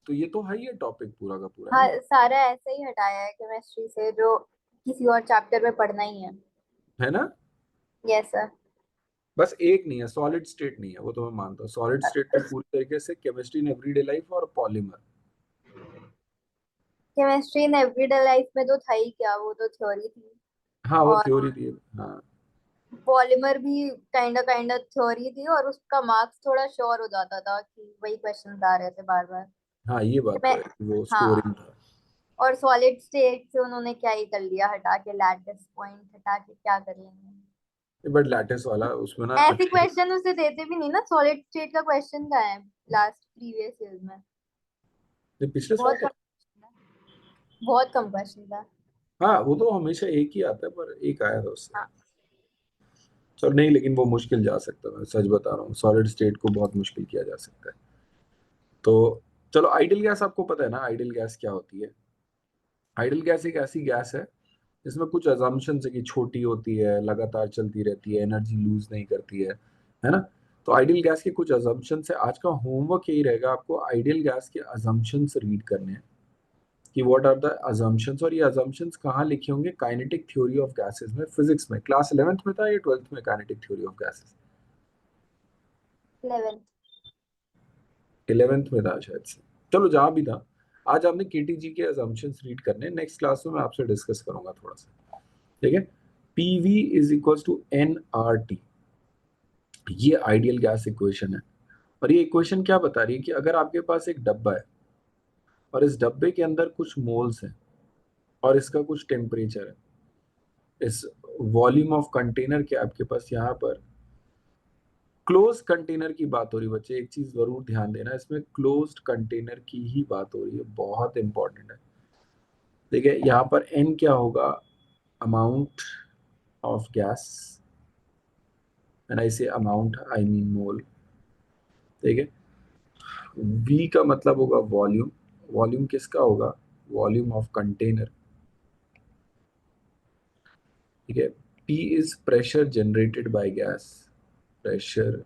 तो ये तो है ही है टॉपिक पूरा का पूरा, है हाँ, ना। सारा ऐसे ही हटाया है केमिस्ट्री से, जो किसी और चैप्टर में पढ़ना ही है। है ना। Yes sir. बस एक नहीं है, सॉलिड स्टेट नहीं है, वो तो मैं मानता हूँ। सॉलिड स्टेट तो पूरी तरीके से केमिस्ट्री इन एवरीडे लाइफ और polymer. Chemistry in everyday life में तो था ही क्या, वो तो थ्योरी थी। हाँ वो और थ्योरी थी। हाँ पॉलीमर भी काइंड थ्योरी थी, और उसका मार्क्स थोड़ा श्योर हो जाता था कि वही क्वेश्चन आ रहे थे बार बार। हाँ, ये बात मैं तो है कि वो स्कोरिंग हाँ। था। और सॉलिड स्टेट से उन्होंने क्या ही कर लिया, हटा के लैटिस पॉइंट हटा के क्या कर लेंगे। बट लैटिस वाला उसमें ना ऐसे अच्छे। क्वेश्चन उसे देते भी नहीं ना, सॉलिड स्टेट का क्वेश्चन का है लास्ट प्रीवियस ईयर में। ये पिछले साल बहुत का। कम question था। बहुत कम क्वेश्चन था। हाँ वो तो हमेशा एक ही आता है, पर एक आया था उससे। हाँ। चलो नहीं, लेकिन वो मुश्किल जा सकता है, मैं सच बता रहा हूँ, सॉलिड स्टेट को बहुत मुश्किल किया जा सकता है। तो चलो, आइडियल गैस आपको पता है ना, आइडियल गैस क्या होती है। आइडियल गैस एक ऐसी गैस है जिसमें कुछ अजम्पशन है कि छोटी होती है, लगातार चलती रहती है, एनर्जी लूज नहीं करती है ना। तो आइडियल गैस के कुछ अजम्पशन है। आज का होमवर्क यही रहेगा, आपको आइडियल गैस के अजम्पशंस रीड करने हैं कि व्हाट आर द अजम्पशंस। और ये अजम्पशंस कहाँ लिखे होंगे, काइनेटिक थ्योरी ऑफ गैसेस में, फिजिक्स में। क्लास 11th में था या 12th में kinetic theory of gases. 11th। 11th में था शायद से। चलो जहां भी था, आज आपने केटीजी के अजम्पशंस रीड करने। नेक्स्ट क्लास में मैं आपसे डिस्कस करूंगा थोड़ा सा। ठीक है। PV is equal to N R T, ये आइडियल गैस इक्वेशन है। और ये इक्वेशन क्या बता रही है कि अगर आपके पास एक डब्बा है और इस डब्बे के अंदर कुछ मोल्स हैं और इसका कुछ टेम्परेचर है, इस वॉल्यूम ऑफ कंटेनर के आपके पास यहाँ पर क्लोज कंटेनर की बात हो रही है। बच्चे एक चीज जरूर ध्यान देना, इसमें क्लोज्ड कंटेनर की ही बात हो रही है, बहुत इंपॉर्टेंट है। देखिए यहाँ पर एन क्या होगा, amount of gas, and I से अमाउंट आई मीन मोल। ठीक है। वी का मतलब होगा वॉल्यूम। वॉल्यूम किसका होगा, वॉल्यूम ऑफ कंटेनर। ठीक है। P is pressure generated by gas, pressure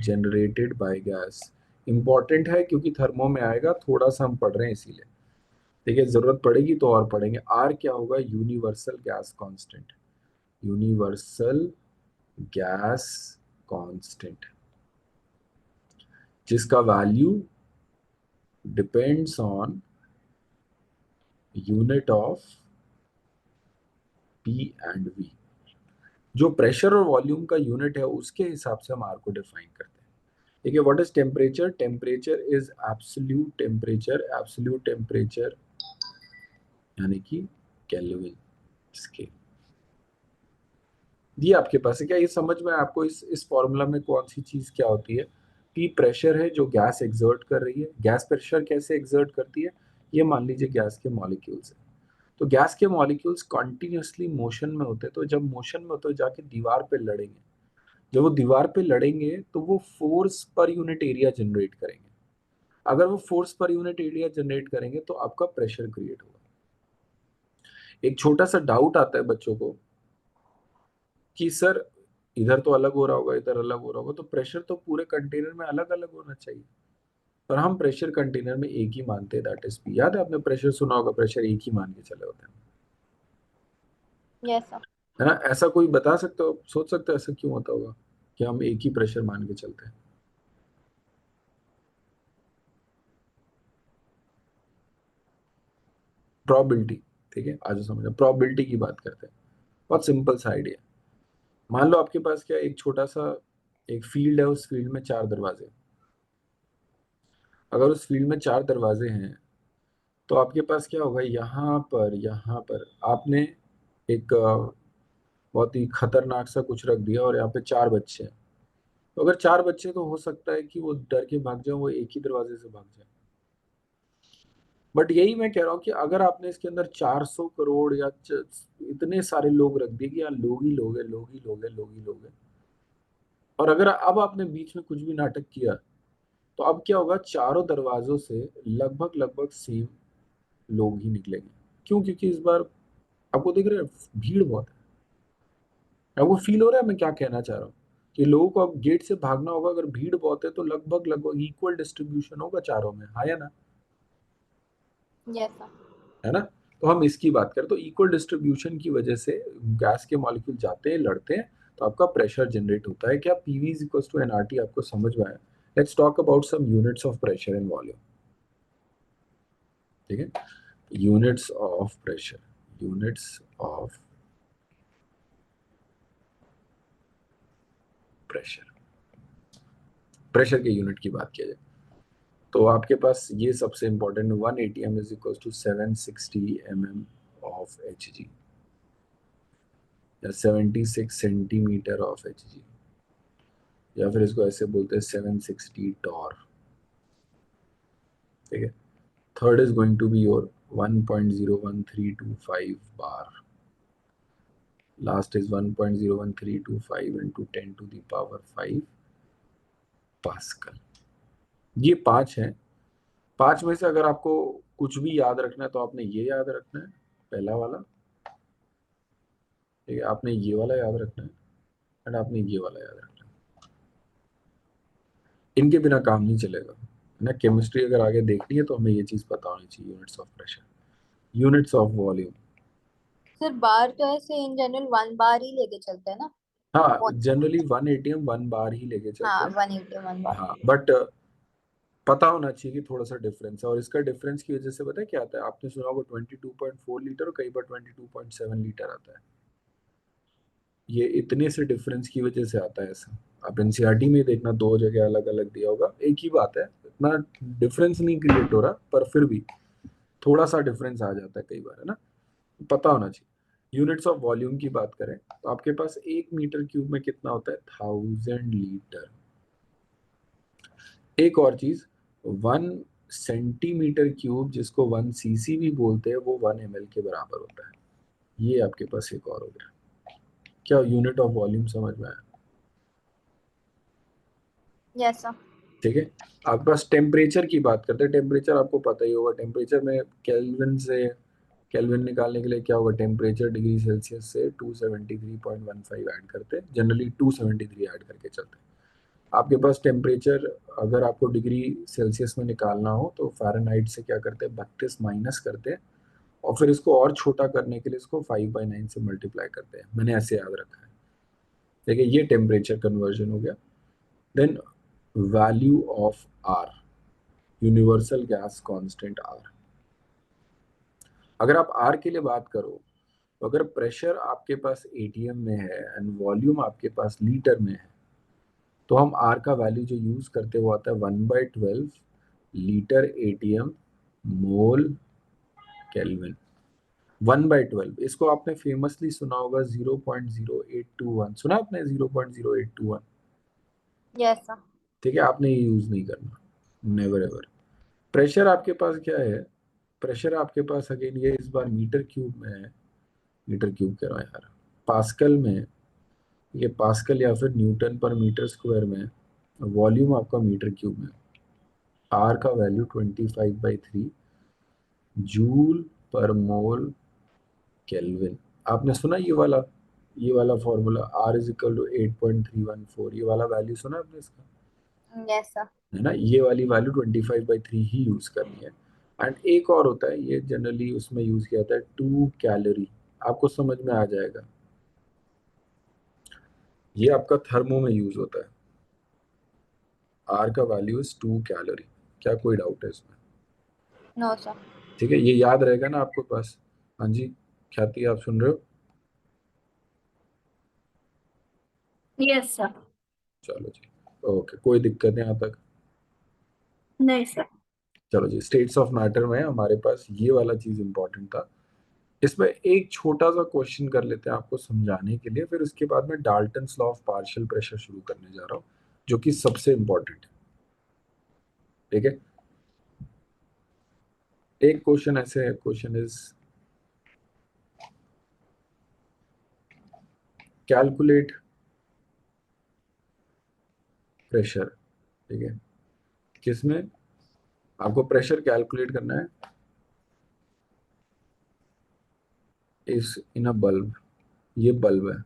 generated by gas. Important है क्योंकि थर्मो में आएगा, थोड़ा सा हम पढ़ रहे हैं इसीलिए। ठीक है, जरूरत पड़ेगी तो और पढ़ेंगे। आर क्या होगा, universal gas constant, universal gas constant, जिसका value depends on unit of P and V. जो प्रेशर और वॉल्यूम का यूनिट है उसके हिसाब से हम आर को डिफाइन करते हैं। ठीक है। What is temperature, temperature is absolute temperature, absolute temperature यानी कि केल्विन स्केल। ये आपके पास है क्या, ये समझ में आपको इस फॉर्मूला में कौन सी चीज क्या होती है। पी प्रेशर है जो गैस एग्जर्ट कर रही है। गैस प्रेशर कैसे एग्जर्ट करती है, ये मान लीजिए गैस के मॉलिक्यूल्स है। तो गैस के मॉलिक्यूल्स कॉन्टिन्यूसली मोशन में होते हैं, तो जब मोशन में होते हैं जाके दीवार पे लड़ेंगे। जब वो दीवार पे लड़ेंगे तो वो force per unit area generate करेंगे। अगर वो force per unit area generate करेंगे तो आपका प्रेशर क्रिएट होगा। एक छोटा सा डाउट आता है बच्चों को कि सर इधर तो अलग हो रहा होगा, इधर अलग हो रहा होगा, तो प्रेशर तो पूरे कंटेनर में अलग अलग होना चाहिए। पर हम प्रेशर कंटेनर में एक ही मानते हैं, दैट इज पी। याद है आपने प्रेशर सुना होगा, प्रेशर एक ही मान के चले होते हैं, यस सर। है ना। ऐसा कोई बता सकते हो, सोच सकते हो ऐसा क्यों होता होगा कि हम एक ही प्रेशर मान के चलते हैं। प्रोबेबिलिटी। ठीक है, आज समझो प्रोबेबिलिटी की बात करते हैं। बहुत सिंपल सा आइडिया। मान लो आपके पास क्या, एक छोटा सा एक फील्ड है, उस फील्ड में चार दरवाजे। अगर उस फील्ड में चार दरवाजे हैं तो आपके पास क्या होगा, यहाँ पर आपने एक बहुत ही खतरनाक सा कुछ रख दिया और यहाँ पे चार बच्चे हैं। तो अगर चार बच्चे तो हो सकता है कि वो डर के भाग जाए, वो एक ही दरवाजे से भाग जाए। बट यही मैं कह रहा हूँ कि अगर आपने इसके अंदर 400 करोड़ या इतने सारे लोग रख दिए कि यार लोग ही लोग है, लोग ही लोग है, लोग ही लोग है, और अगर अब आपने बीच में कुछ भी नाटक किया, तो अब क्या होगा, चारों दरवाजों से लगभग लगभग सेम लोग ही निकलेंगे। क्यों? क्योंकि इस बार आपको दिख रहा है भीड़ बहुत है। आपको फील हो रहा है मैं क्या कहना चाह रहा हूँ, कि लोगों को अब गेट से भागना होगा। अगर भीड़ बहुत है तो लगभग लगभग इक्वल डिस्ट्रीब्यूशन होगा चारों में, हाँ या ना? Yes sir. है ना? तो हम इसकी बात करें तो इक्वल डिस्ट्रीब्यूशन की वजह से गैस के मॉलिक्यूल जाते हैं, लड़ते हैं, तो आपका प्रेशर जनरेट होता है। क्या PV is equal to NRT आपको समझ में आया? Let's talk about some units of pressure and volume. ठीक है, units of pressure, units of pressure, pressure के यूनिट की बात किया जाए तो आपके पास ये सबसे important 1 ATM is equal to 760 mm of H G, या 76 सेंटीमीटर ऑफ एच जी, या फिर इसको ऐसे बोलते हैं 760 टॉर। ठीक है, third is going to be your 1.01325 bar, last is 1.01325 into 10 to the power 5 pascal. ये पांच हैं। पांच में से अगर आपको कुछ भी याद रखना है तो आपने ये याद रखना है, पहला वाला। ठीक है, आपने ये वाला याद रखना है, एंड आपने ये वाला याद रखना है। इनके बिना काम नहीं चलेगा, है ना? केमिस्ट्री अगर आगे देखनी है तो हमें ये चीज पता होनी चाहिए, units of pressure, units of volume. Sir बार तो ऐसे इन जनरल 1 बार ही लेके चलते हैं ना। हाँ, One- जनरली 1 एटीएम 1 बार ही लेके चलते हाँ हैं। 181 बार। हाँ, बट पता होना चाहिए कि थोड़ा सा डिफरेंस है, और इसका डिफरेंस की वजह से पता है क्या आता है? आपने सुना होगा 22.4 लीटर और कई बार 22.7 लीटर आता है। ये इतने से डिफरेंस की वजह से आता है ऐसा। आप एनसीईआरटी में देखना, दो जगह अलग अलग दिया होगा, एक ही बात है, इतना डिफरेंस नहीं क्रिएट हो रहा, पर फिर भी थोड़ा सा डिफरेंस आ जाता है कई बार, है ना? पता होना चाहिए। यूनिट्स ऑफ वॉल्यूम की बात करें तो आपके पास 1 मीटर क्यूब में कितना होता है? 1000 लीटर। एक और चीज, 1 सेंटीमीटर क्यूब, जिसको 1 सीसी भी बोलते हैं, वो 1 ml के बराबर होता है। ये आपके पास एक और हो गया। क्या यूनिट ऑफ वॉल्यूम समझ में आया? Yes sir. ठीक है, आपके पास टेम्परेचर की बात करते हैं। टेम्परेचर आपको पता ही होगा, टेम्परेचर में केल्विन से, केल्विन निकालने के लिए क्या होगा, टेम्परेचर डिग्री सेल्सियस से 273.15 ऐड करते हैं, जनरली 273 ऐड करके चलते हैं। आपके पास टेम्परेचर अगर आपको डिग्री सेल्सियस में निकालना हो तो फ़ारेनहाइट से क्या करते हैं, 32 माइनस करते हैं, और फिर इसको और छोटा करने के लिए इसको 5/9 से मल्टीप्लाई करते हैं। मैंने ऐसे याद रखा है। देखिए, ये टेम्परेचर कन्वर्जन हो गया। Then value of R, universal gas constant R. अगर आप आर के लिए बात करो तो अगर प्रेशर आपके पास एटीएम में है एंड वॉल्यूम आपके पास लीटर में है, तो हम आर का वैल्यू जो यूज करते हैं वो आता है 1/12 लीटर एटीएम मोल केल्विन। 1/12, इसको आपने फेमसली सुना होगा 0.0821, सुना आपने 0.0821? Yes sir. ठीक है, आपने ये यूज नहीं करना, नेवर एवर। प्रेशर आपके पास क्या है? प्रेशर आपके पास अगेन ये इस बार मीटर क्यूब में है, मीटर क्यूब कह रहा है यार, पास्कल में। ये पास्कल या फिर न्यूटन पर मीटर स्क्वायर में। वॉल्यूम आपका मीटर क्यूब में। आर का value 25/3 joule per mole kelvin. आपने सुना ये वाला formula, R is equal to 8.314, ये वाला वैल्यू सुना आपने इसका? Yes sir. है ना? ये वाली वैल्यू 25/3 ही यूज करनी है। एंड एक और होता है, ये जनरली उसमें यूज किया जाता है 2 कैलोरी। आपको समझ में आ जाएगा, ये आपका थर्मो में यूज होता है। आर का वैल्यू इज 2 कैलोरी। क्या कोई डाउट है इसमें? No sir. ठीक है, ये याद रहेगा ना आपके पास? हाँ जी, ख्याति आप सुन रहे हो? Yes sir. चलो जी, ओके, कोई दिक्कत है यहाँ तक? नहीं सर। चलो जी, स्टेट्स ऑफ मैटर में हमारे पास ये वाला चीज इंपॉर्टेंट था। इसमें एक छोटा सा क्वेश्चन कर लेते हैं आपको समझाने के लिए, फिर उसके बाद में Dalton's law of partial pressure शुरू करने जा रहा हूँ, जो कि सबसे इंपॉर्टेंट है। ठीक है, एक क्वेश्चन ऐसे है, क्वेश्चन इज कैलकुलेट प्रेशर, ठीक है, किसमें आपको प्रेशर कैलकुलेट करना है, इस इन अ बल्ब, ये बल्ब है,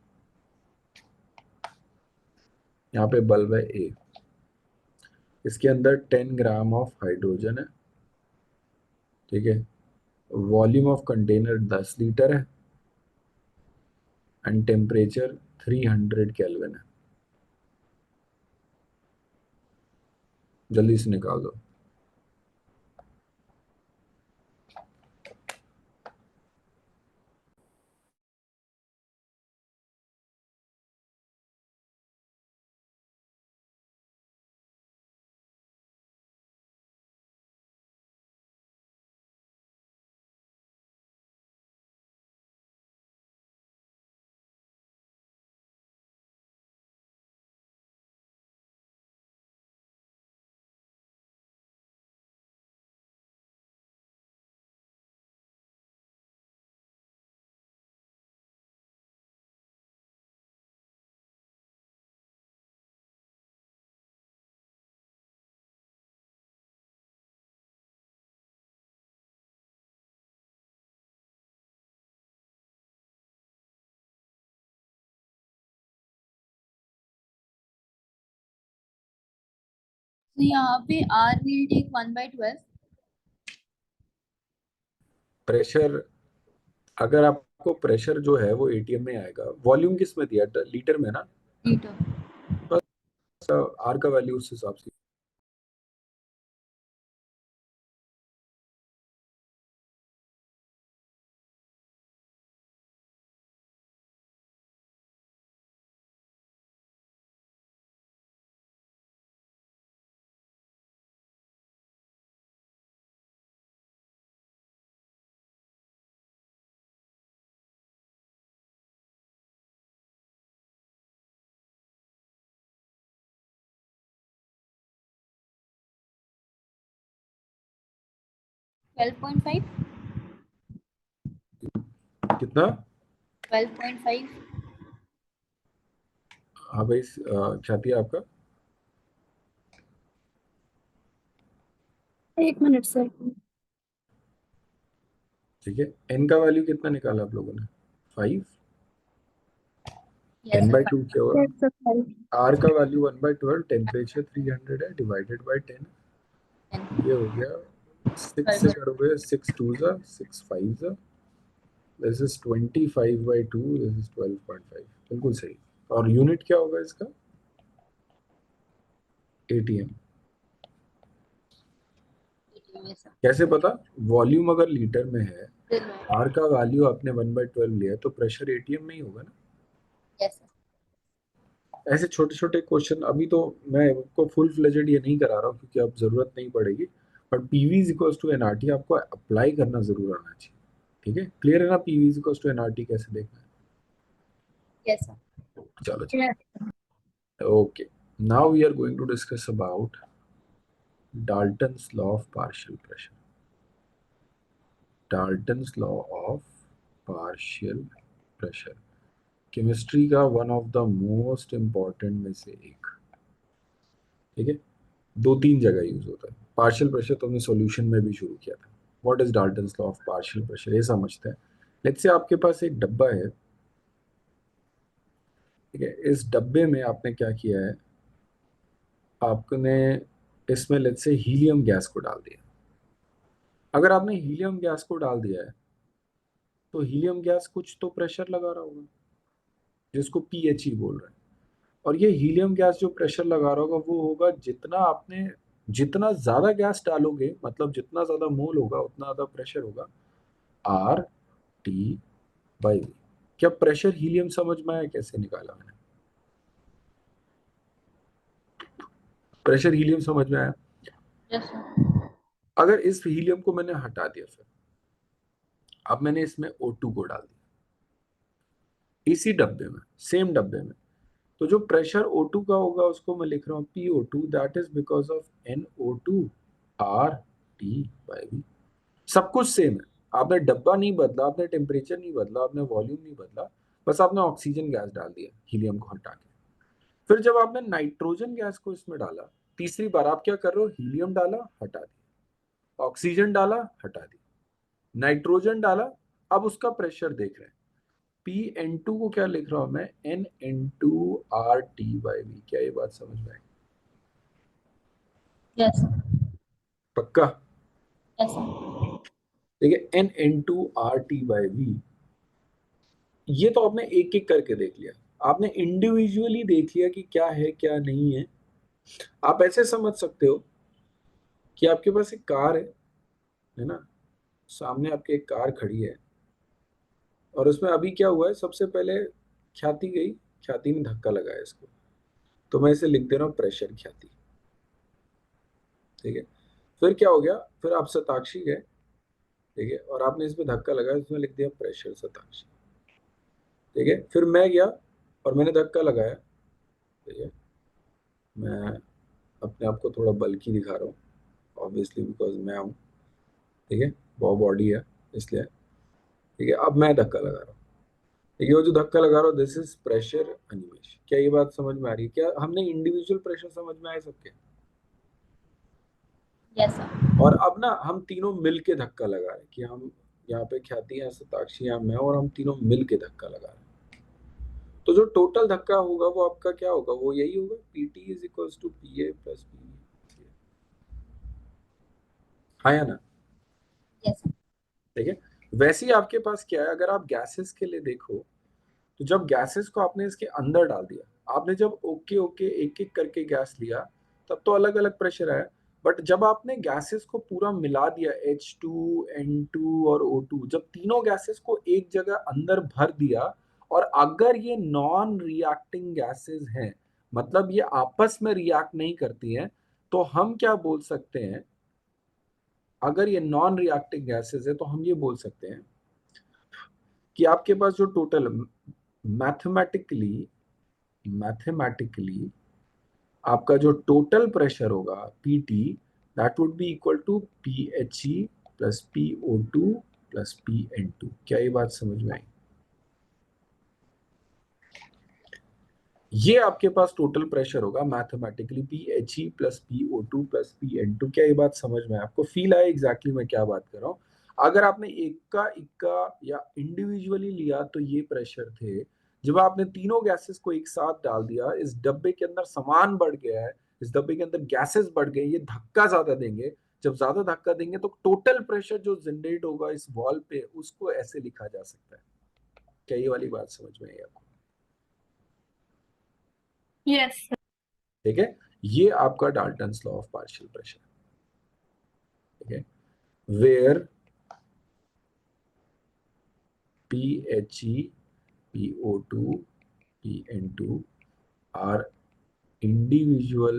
यहाँ पे बल्ब है ए, इसके अंदर 10 ग्राम ऑफ हाइड्रोजन है, ठीक है, वॉल्यूम ऑफ कंटेनर 10 लीटर है एंड टेम्परेचर 300 केल्विन है। जल्दी से निकाल दो। तो यहाँ पे R will take 1/12. प्रेशर, अगर आपको प्रेशर जो है वो एटीएम में आएगा, वॉल्यूम किस में दिया, लीटर में ना, लीटर। आर का वैल्यू उस हिसाब से। Twelve point five. कितना? 12.5। हाँ भाई, ख्याति आपका? 1 मिनट सर। ठीक है, एन का वैल्यू कितना निकाला आप लोगों ने? 5। Yes, 10/2 क्या होगा? Yes sir. आर का वैल्यू 1/12, टेम्परेचर 300 है, डिवाइडेड बाय 10, ये हो गया 6 से करोगे, 6 2 6 5, दिस इज 25/2, दिस इज 12.5, बिल्कुल सही। और यूनिट क्या होगा इसका? एटीएम। yes, sir. कैसे पता? वॉल्यूम अगर लीटर में है, This one. आर का वैल्यू आपने 1/12 लिया है, तो प्रेशर एटीएम में ही होगा ना। Yes, sir. ऐसे छोटे छोटे क्वेश्चन, अभी तो मैं आपको फुल फ्लेजेड ये नहीं करा रहा हूँ क्योंकि अब जरूरत नहीं पड़ेगी, but PV is equals to NRT आपको अप्लाई करना जरूर आना चाहिए, ठीक है। क्लियर है ना, PV is equals to NRT कैसे देखना है? Yes, sir. चलो चलो, okay, now we are going to discuss about Dalton's law of partial pressure. Dalton's law of partial pressure chemistry का one of the most important में से एक, ठीक है। 2-3 जगह यूज होता है। पार्शियल प्रेशर तो हमने सॉल्यूशन में भी शुरू किया था। What is Dalton's law of partial pressure, ये समझते हैं। लेट्स से आपके पास एक डब्बा है, ठीक है, इस डब्बे में आपने क्या किया है, आपने इसमें लेट्स से हीलियम गैस को डाल दिया। अगर आपने हीलियम गैस को डाल दिया है तो हीलियम गैस कुछ तो प्रेशर लगा रहा होगा, जिसको पीएचई बोल रहे हैं। और ये हीलियम गैस जो प्रेशर लगा रहा होगा वो होगा, जितना आपने, जितना ज्यादा गैस डालोगे, मतलब जितना ज्यादा मोल होगा उतना ज्यादा प्रेशर होगा, आर टी बाई वी। क्या प्रेशर हीलियम समझ में आया कैसे निकाला मैंने? प्रेशर हीलियम समझ में आया? Yes, sir. अगर इस हीलियम को मैंने हटा दिया, फिर अब मैंने इसमें O2 को डाल दिया, इसी डब्बे में, सेम डब्बे में, तो जो प्रेशर O2 का होगा उसको मैं लिख रहा हूँ PO2, that is because of NO2 R T by V. सब कुछ सेम है, आपने डब्बा नहीं बदला, आपने टेम्परेचर नहीं बदला, आपने वॉल्यूम नहीं बदला, बस आपने ऑक्सीजन गैस डाल दिया हीलियम को हटा के। फिर जब आपने नाइट्रोजन गैस को इसमें डाला, तीसरी बार आप क्या कर रहे हो, हीलियम डाला, हटा दिया, ऑक्सीजन डाला, हटा दिया, नाइट्रोजन डाला, अब उसका प्रेशर देख रहे हैं। PN2 को क्या लिख रहा हूं मैं, NN2RT/V। क्या ये बात समझ में आई? यस पक्का? यस देखिए NN2RT/V, ये तो आपने एक एक करके देख लिया, आपने इंडिविजुअली देख लिया कि क्या है क्या नहीं है। आप ऐसे समझ सकते हो कि आपके पास एक कार है ना, सामने आपके एक कार खड़ी है, और उसमें अभी क्या हुआ है, सबसे पहले ख्याति गई, ख्याति ने धक्का लगाया इसको, तो मैं इसे लिख दे रहा हूँ प्रेशर ख्याति। ठीक है, फिर क्या हो गया, फिर आप शताक्षी गए, ठीक है, और आपने इसमें धक्का लगाया, इसमें लिख दिया प्रेशर शताक्षी। ठीक है, फिर मैं गया और मैंने धक्का लगाया। ठीक है, मैं अपने आप को थोड़ा बल्कि दिखा रहा हूँ ऑब्वियसली, बिकॉज मैं हूँ। ठीक है, बहुत बॉडी है इसलिए। ठीक है, अब मैं धक्का लगा रहा हूँ। ठीक है, वो जो धक्का लगा रहा हूँ, दिस इज प्रेशर अनिमेश। क्या ये बात समझ में आ रही है? क्या हमने इंडिविजुअल प्रेशर समझ में आए सबके? यस सर और अब ना हम तीनों मिल के धक्का लगा रहे हैं, कि हम यहाँ पे ख्याति है, शताक्षी है, मैं, और हम तीनों मिल के धक्का लगा रहे हैं। तो जो टोटल धक्का होगा वो आपका क्या होगा, वो यही होगा, PT is equals to PA plus PV। हाँ या ना? यस ठीक है, वैसे ही आपके पास क्या है, अगर आप गैसेस के लिए देखो, तो जब गैसेस को आपने इसके अंदर डाल दिया, आपने जब ओके ओके एक एक करके गैस लिया, तब तो अलग अलग प्रेशर आया। बट जब आपने गैसेस को पूरा मिला दिया, H2 N2 और O2, जब तीनों गैसेस को एक जगह अंदर भर दिया, और अगर ये नॉन रिएक्टिंग गैसेस हैं, मतलब ये आपस में रिएक्ट नहीं करती हैं, तो हम क्या बोल सकते हैं, अगर ये नॉन रिएक्टिंग गैसेस है तो हम ये बोल सकते हैं कि आपके पास जो टोटल मैथमेटिकली मैथमेटिकली आपका जो टोटल प्रेशर होगा PT, that would be equal to PHE plus PO2 plus PN2। क्या ये बात समझ में आई? ये आपके पास टोटल प्रेशर होगा mathematically, PHE plus PO2 plus PN2। क्या ये बात समझ में है? आपको फील आया एग्जैक्टली मैं क्या बात कर रहा हूँ? अगर आपने एक का इक्का या इंडिविजुअली लिया तो ये प्रेशर थे, जब आपने तीनों गैसेस को एक साथ डाल दिया, इस डब्बे के अंदर सामान बढ़ गया है, इस डब्बे के अंदर गैसेस बढ़ गए, ये धक्का ज्यादा देंगे। जब ज्यादा धक्का देंगे तो टोटल प्रेशर जो जनरेट होगा इस वॉल पे, उसको ऐसे लिखा जा सकता है। क्या ये वाली बात समझ में आई आपको? Yes sir. ठीक है, ये आपका Dalton's law of partial pressure. ठीक है, where PHE, PO2, PN2 are individual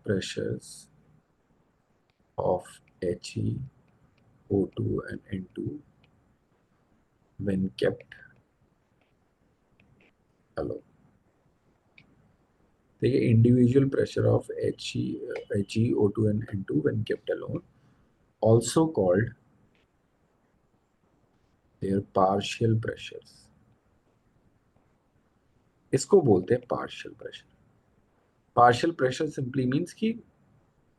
pressures of HE, O2 and N2 when kept alone. देखिए, individual pressure of HE, O2 and N2 when kept alone, also called their partial pressures. इसको बोलते हैं partial pressure. Partial pressure simply means कि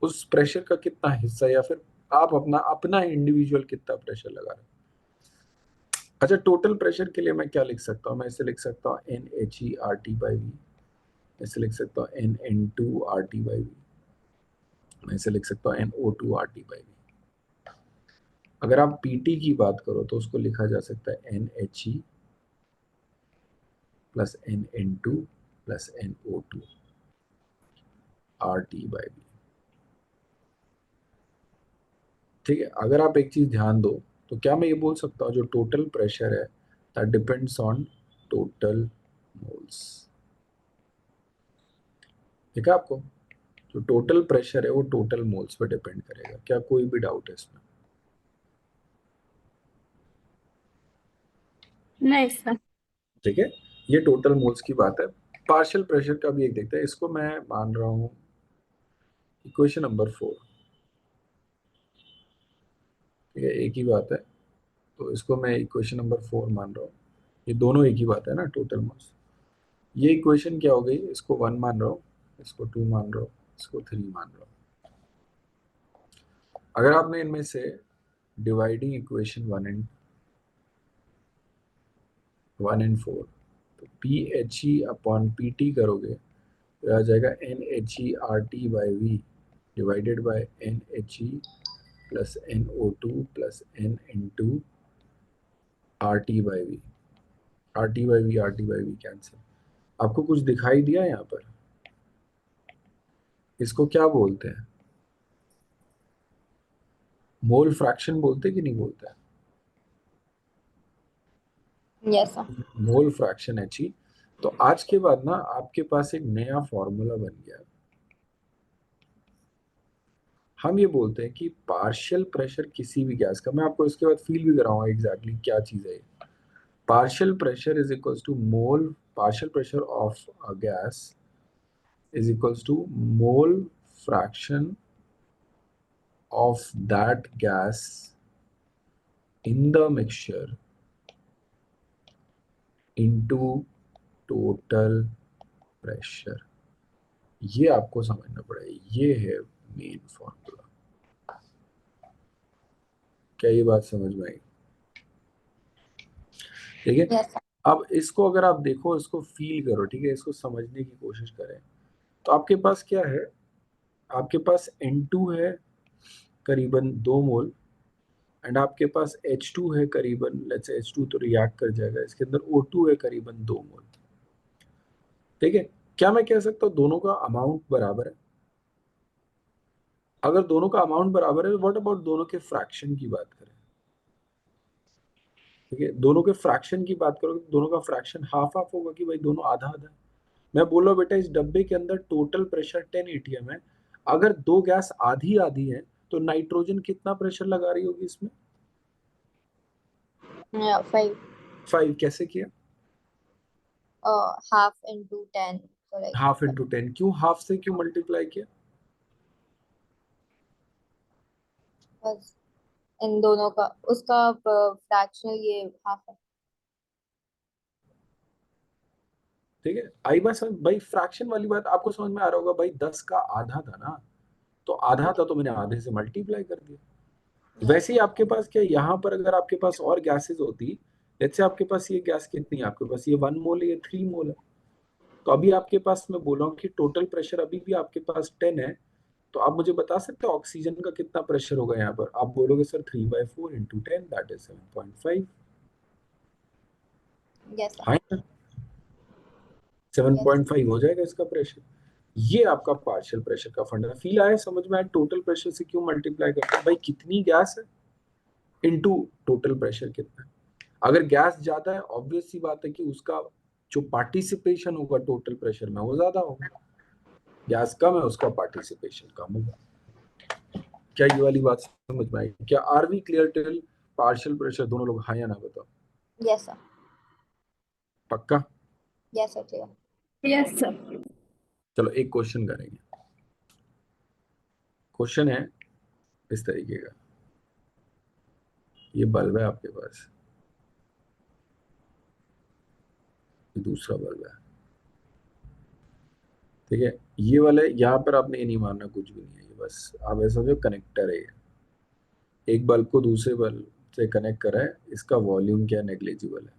उस प्रेशर का कितना हिस्सा, या फिर आप अपना अपना इंडिविजुअल कितना प्रेशर लगा रहे हो। अच्छा, टोटल प्रेशर के लिए मैं क्या लिख सकता हूँ, मैं इसे लिख सकता हूँ NHE/RT/V, इसे लिख सकता हूँ NN2RT/V, मैं इसे लिख सकता हूँ NO2RT/V। अगर आप PT की बात करो तो उसको लिखा जा सकता है NHE plus NN2 plus NO2 RT/V। ठीक है, अगर आप एक चीज ध्यान दो, तो क्या मैं ये बोल सकता हूँ जो टोटल प्रेशर है, that depends on total moles. ठीक है, आपको जो टोटल प्रेशर है वो टोटल मोल्स पे डिपेंड करेगा। क्या कोई भी डाउट है इसमें? नहीं सर। ठीक है, ये टोटल मोल्स की बात है। पार्शियल प्रेशर का भी एक देखते हैं, इसको मैं मान रहा हूं इक्वेशन नंबर 4, ठीक है, एक ही बात है, तो इसको मैं इक्वेशन नंबर 4 मान रहा हूँ। ये दोनों एक ही बात है ना, टोटल मास। ये इक्वेशन क्या हो गई, इसको 1 मान रहा हूँ, इसको 2 मान रहा हूँ, इसको 3 मान रहा हूँ। अगर आपने इनमें से डिवाइडिंग इक्वेशन 1 एंड 4, तो P H E upon P T करोगे तो आ जाएगा N H E R T by V divided by N H E plus N O two plus N N two R T by V. R T by V, R T by V cancel. आपको कुछ दिखाई दिया यहाँ पर? इसको क्या बोलते हैं? मोल फ्रैक्शन बोलते कि नहीं बोलते हैं? Yes sir. Mole fraction H E. तो आज के बाद ना आपके पास एक नया फॉर्मूला बन गया। हम ये बोलते हैं कि पार्शियल प्रेशर किसी भी गैस का, मैं आपको इसके बाद फील भी कराऊंगा एग्जैक्टली क्या चीज है। Partial pressure is equals to mole, partial pressure of a gas is equals to mole fraction of that gas in the mixture into total pressure। ये आपको समझना पड़ेगा, ये है मेन फॉर्मूला। क्या ये बात समझ में आई? ठीक है। Yes sir. अब इसको अगर आप देखो, इसको फील करो, ठीक है, इसको समझने की कोशिश करें। तो आपके पास क्या है, आपके पास N2 है करीबन 2 मोल, एंड आपके पास H2 है करीबन, लेट्स से H2 तो रिएक्ट कर जाएगा, इसके अंदर O2 है करीबन 2 मोल। ठीक है, क्या मैं कह सकता हूँ दोनों का अमाउंट बराबर है? अगर दोनों का अमाउंट बराबर है तो व्हाट अबाउट दोनों के फ्रैक्शन की बात करें? ठीक है, दोनों के फ्रैक्शन की बात करो, दोनों का फ्रैक्शन हाफ हाफ होगा कि भाई दोनों आधा आधा। मैं बोल रहा हूँ बेटा, इस डब्बे के अंदर टोटल प्रेशर 10 एटीएम है, अगर दो गैस आधी आधी है तो नाइट्रोजन कितना प्रेशर लगा रही होगी इसमें? 5 5। कैसे किया? Half into 10, so like half into 10। क्यों हाफ से क्यों मल्टीप्लाई किया? बस इन दोनों का उसका फ्रैक्शनल ये हाफ है। ठीक है, आई बात समझ भाई, फ्रैक्शन वाली बात आपको समझ में आ रहा होगा भाई, 10 का आधा था ना, तो आधा था तो मैंने आधे से मल्टीप्लाई कर दिया। वैसे ही आपके पास क्या, यहाँ पर अगर आपके पास और गैसेस होती, जैसे आपके पास ये गैस कितनी है, आपके पास ये 1 मोल है, ये 3 मोल है, तो अभी आपके पास मैं बोल रहा हूँ कि टोटल प्रेशर अभी भी आपके पास 10 है। तो आप मुझे बता सकते हो ऑक्सीजन का कितना प्रेशर होगा यहाँ पर? आप बोलोगे sir 3/4 into 10 that is 7.5। Yes sir. हाँ, यस 7.5 हो जाएगा इसका प्रेशर। ये आपका पार्शियल प्रेशर का फंडा फील आया, समझ में आया? टोटल प्रेशर से क्यों मल्टीप्लाई करते हैं भाई, कितनी गैस है इनटू टोटल प्रेशर कितना है। अगर गैस ज्यादा है, ऑब्वियस सी बात है कि उसका जो पार्टिसिपेशन होगा टोटल प्रेशर में वो ज्यादा होगा, गैस कम है उसका पार्टिसिपेशन कम होगा। क्या ये वाली बात समझ में आई? क्या are we clear till partial pressure? दोनों लोग हाँ या ना बताओ। Yes sir. पक्का? Yes sir clear. Yes, sir. चलो एक क्वेश्चन करेंगे। क्वेश्चन है इस तरीके का, ये बल्ब है आपके पास, ये दूसरा बल्ब है, ठीक है, ये वाले यहाँ पर आपने ये नहीं मानना, कुछ भी नहीं है, ये बस आप ऐसा समझो कनेक्टर है ये। एक बल्ब को दूसरे बल्ब से कनेक्ट करा है, इसका वॉल्यूम क्या नेग्लिजिबल है।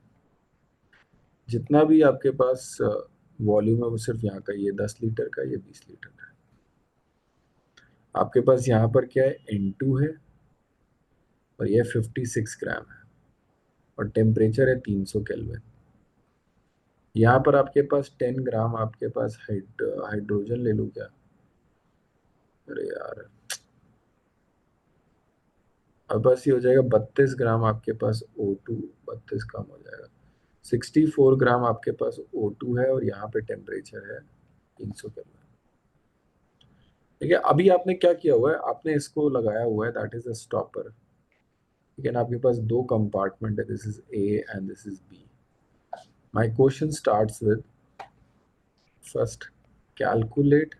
जितना भी आपके पास वॉल्यूम है वो सिर्फ यहाँ का, ये 10 लीटर का, ये 20 लीटर का है। आपके पास यहाँ पर क्या है, N2 है और ये 56 ग्राम है, और टेम्परेचर है 300 केल्विन। यहाँ पर आपके पास 10 ग्राम आपके पास हाइड्रोजन ले लूँ क्या? अरे यार, अब बस ये हो जाएगा 32 ग्राम आपके पास O2, 32 कम हो जाएगा, 64 ग्राम आपके पास O2 है, और यहाँ पे टेम्परेचर है 300 केल्विन। ठीक है, अभी आपने क्या किया हुआ है, आपने इसको लगाया हुआ है, दैट इज अ स्टॉपर। ठीक है ना, आपके पास दो कंपार्टमेंट है, this is A and this is B. My question starts with first calculate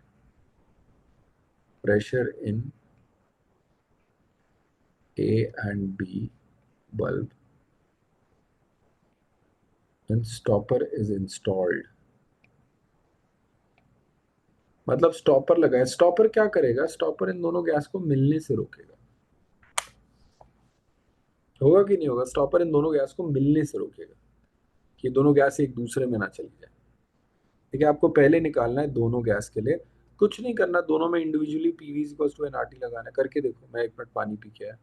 pressure in A and B bulb when stopper is installed. मतलब स्टॉपर लगाए, स्टॉपर क्या करेगा, स्टॉपर इन दोनों गैस को मिलने से रोकेगा, होगा कि नहीं होगा, स्टॉपर इन दोनों गैस को मिलने से रोकेगा कि दोनों गैस एक दूसरे में ना चली जाए। ठीक है, आपको पहले निकालना है दोनों गैस के लिए, कुछ नहीं करना, दोनों में individually PV equals to NRT लगाना है। करके देखो, मैं 1 मिनट पानी पी के आया।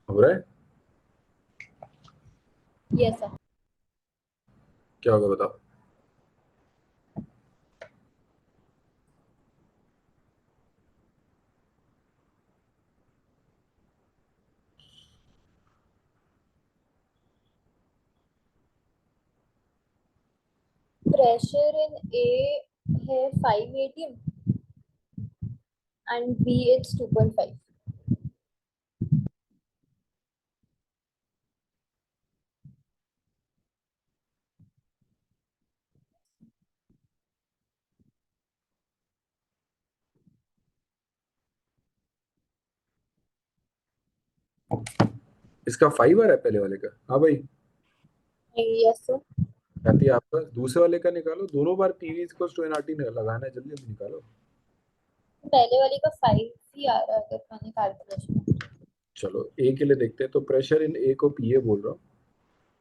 हो रहा है? Yes sir. क्या होगा बताओ? प्रेशर इन ए है 5 atm and B it's 2.5. इसका 5 आ रहा है पहले वाले का? हाँ भाई, यस सर। कहती है आपका दूसरे वाले का निकालो, दोनों बार पीवी इक्वल्स टू एनआरटी लगाना है, जल्दी जल्दी निकालो। पहले वाले का 5 ही आ रहा है अगर मैंने कैलकुलेशन। चलो ए के लिए देखते हैं, तो प्रेशर इन ए को पीए बोल रहा हूँ,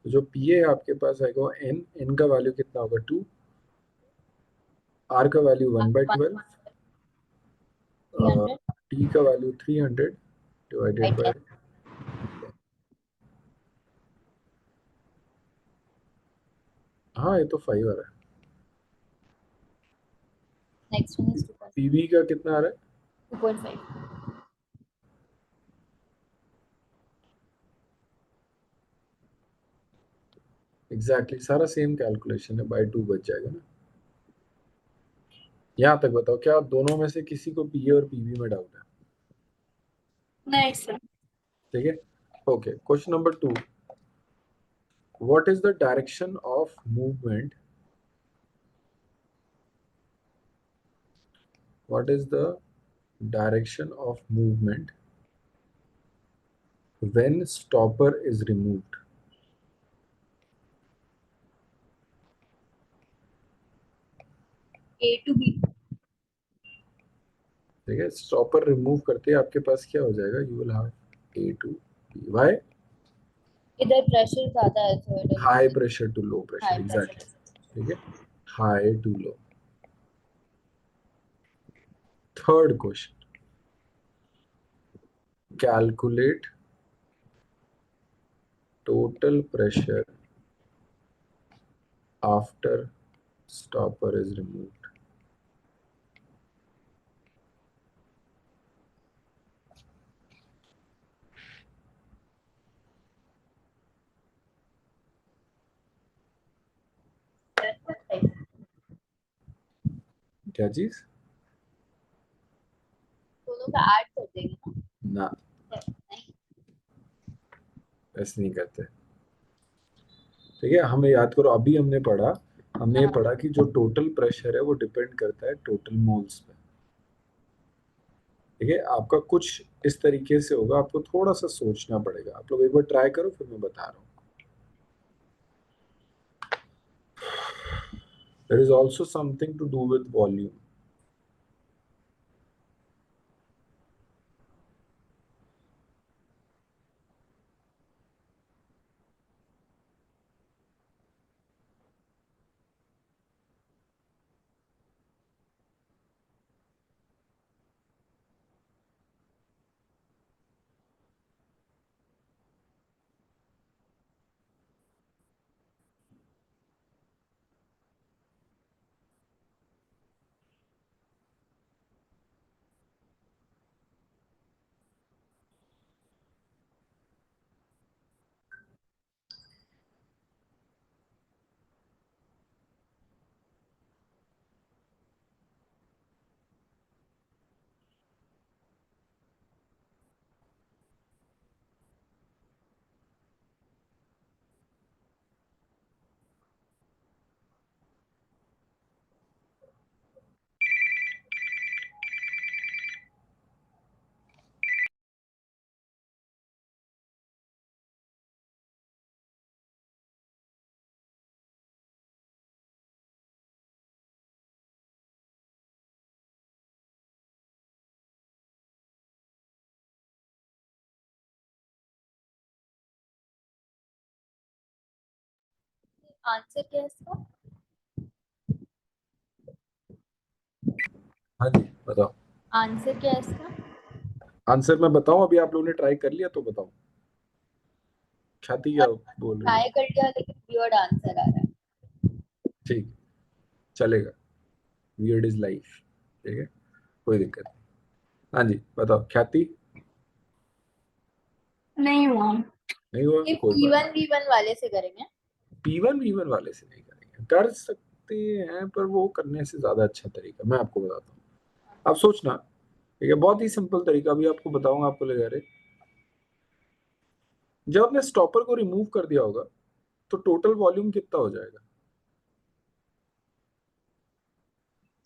तो जो पीए है आपके पास आएगा एन, एन का वैल्यू कितना होगा 2, आर का वैल्यू 1/12, 300 टी का वैल्यू 300 डिवाइडेड बाय, हाँ ये तो 5 आ रहा है। नेक्स्ट वन इज पीवी का कितना आ रहा है? 2.5। एग्जैक्टली सारा सेम कैलकुलेशन है, बाय 2 बच जाएगा ना। यहाँ तक बताओ, क्या दोनों में से किसी को पीए और पीवी में डाउट है? नहीं सर। ठीक है, okay. Question number 2, what is the direction of movement, what is the direction of movement when stopper is removed? A to B। ठीक है, स्टॉपर रिमूव करते आपके पास क्या हो जाएगा, you will have A to B, why? इधर प्रेशर ज्यादा है तो it high is pressure to low high pressure, pressure. Exactly. ठीक है, high to low. Third question, calculate total pressure after stopper is removed. क्या चीज? दोनों का ऐड कर देंगे ना, ना। नहीं। ऐसे नहीं करते। ठीक है, हमें याद करो, अभी हमने ये हाँ। पढ़ा कि जो टोटल प्रेशर है वो डिपेंड करता है टोटल मोल्स पे। ठीक है, आपका कुछ इस तरीके से होगा, आपको थोड़ा सा सोचना पड़ेगा। आप लोग एक बार ट्राई करो, फिर मैं बता रहा हूँ। There is also something to do with volume. Answer क्या है इसका? हाँ जी, बताओ। आंसर क्या है इसका? आंसर मैं बताऊं? अभी आप लोगों ने ट्राई कर लिया तो बताओ। ख्याति क्या बोल रही है? ट्राई कर लिया लेकिन वियर्ड आंसर आ रहा है। ठीक, चलेगा। Weird is life. ठीक है, कोई दिक्कत नहीं। हाँ जी, बताओ ख्याति। नहीं हुआ। नहीं हुआ, ये कोई बात P1 V1 वाले से करेंगे। P1 V1 वाले से नहीं करेंगे, कर सकते हैं पर वो करने से ज्यादा अच्छा तरीका मैं आपको बताता हूँ। आप सोचना। ठीक है, बहुत ही सिंपल तरीका भी आपको बताऊंगा। आपको लगेगा अरे, जब आपने स्टॉपर को रिमूव कर दिया होगा तो टोटल वॉल्यूम कितना हो जाएगा?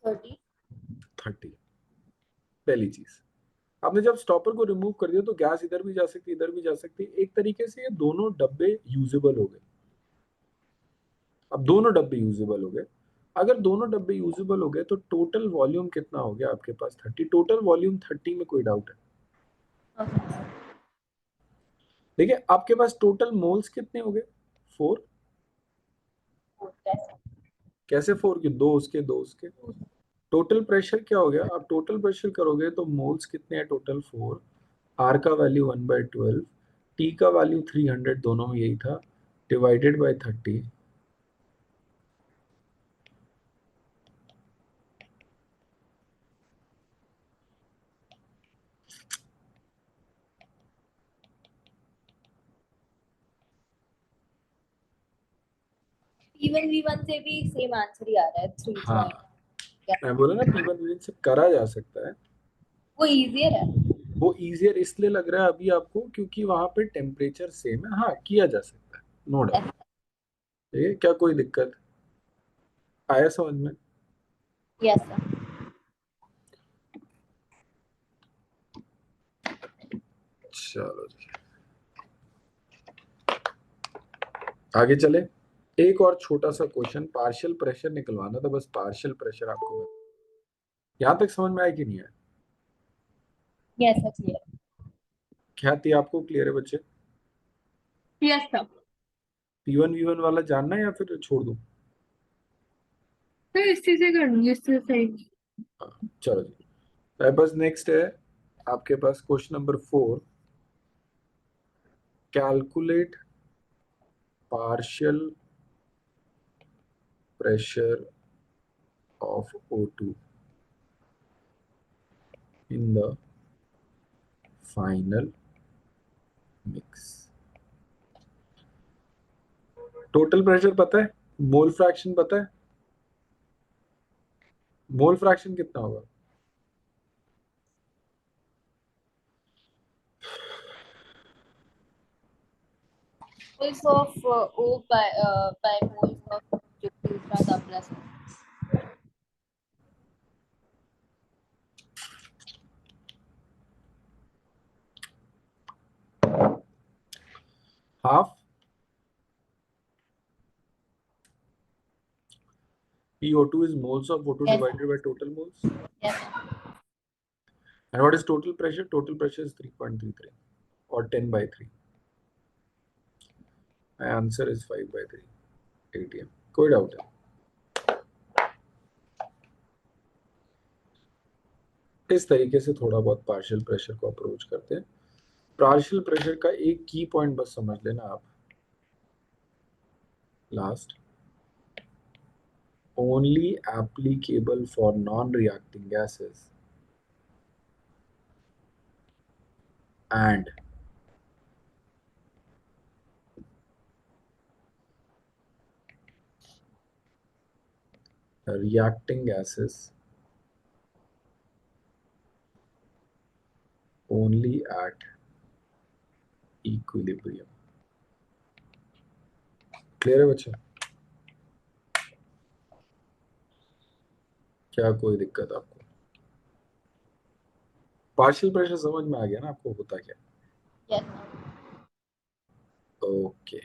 30। 30। पहली चीज, आपने जब स्टॉपर को रिमूव कर दिया तो गैस इधर भी जा सकती है, इधर भी जा सकती है। एक तरीके से ये दोनों डब्बे यूजेबल हो गए। अब दोनों डब्बे यूजेबल हो गए। अगर दोनों डब्बे यूजेबल हो गए तो टोटल वॉल्यूम कितना हो गया आपके पास? 30। टोटल वॉल्यूम 30 में कोई डाउट है? ओके। देखिए, आपके पास टोटल मोल्स कितने हो गए? 4। कैसे? कैसे 4 के? दो उसके, दो उसके। टोटल प्रेशर क्या हो गया? आप टोटल प्रेशर करोगे तो मोल्स कितने हैं? टोटल 4। आर का वैल्यू 1/12, टी का वैल्यू 300, दोनों में यही था, डिवाइडेड बाय 30। P1 V1 से भी सेम आंसर ही आ रहा है, 3 हाँ, पॉइंट। मैं बोला ना P1 से करा जा सकता है। वो इजियर है। वो इजियर इसलिए लग रहा है अभी आपको क्योंकि वहां पे टेम्परेचर सेम है। हाँ, किया जा सकता है, नो डाउट। ठीक है, क्या कोई दिक्कत आया समझ में? Yes sir. चलो जी, आगे चले। एक और छोटा सा क्वेश्चन, पार्शियल प्रेशर निकलवाना था, बस पार्शियल प्रेशर आपको यहां तक समझ में आया कि नहीं आया? Yes sir, clear. ख्याति आपको क्लियर है बच्चे? Yes sir. P1 V1 वाला जानना है या फिर छोड़ दूं? तो इसी से कर लूंगी, इससे सही। हाँ, चलो जी। बस नेक्स्ट है आपके पास question number 4। Calculate partial pressure of O2 in the final mix। Total pressure पता है? मोल फ्रैक्शन पता है? मोल फ्रैक्शन कितना होगा? moles of O by moles of जो दूसरा था plus half PO2 is moles of O2 Yes. divided by total moles. yes And what is total pressure? Total pressure is 3.33 or 10 by 3. My answer is 5 by 3 ATM. कोई डाउट है? इस तरीके से थोड़ा बहुत पार्शियल प्रेशर को अप्रोच करते हैं. पार्शियल प्रेशर का एक की पॉइंट बस समझ लेना आप. Last, only applicable for non-reacting gases and reacting gases only at equilibrium. Clear है बच्चे? क्या कोई दिक्कत आपको? पार्शियल प्रेशर समझ में आ गया ना आपको होता क्या? yes okay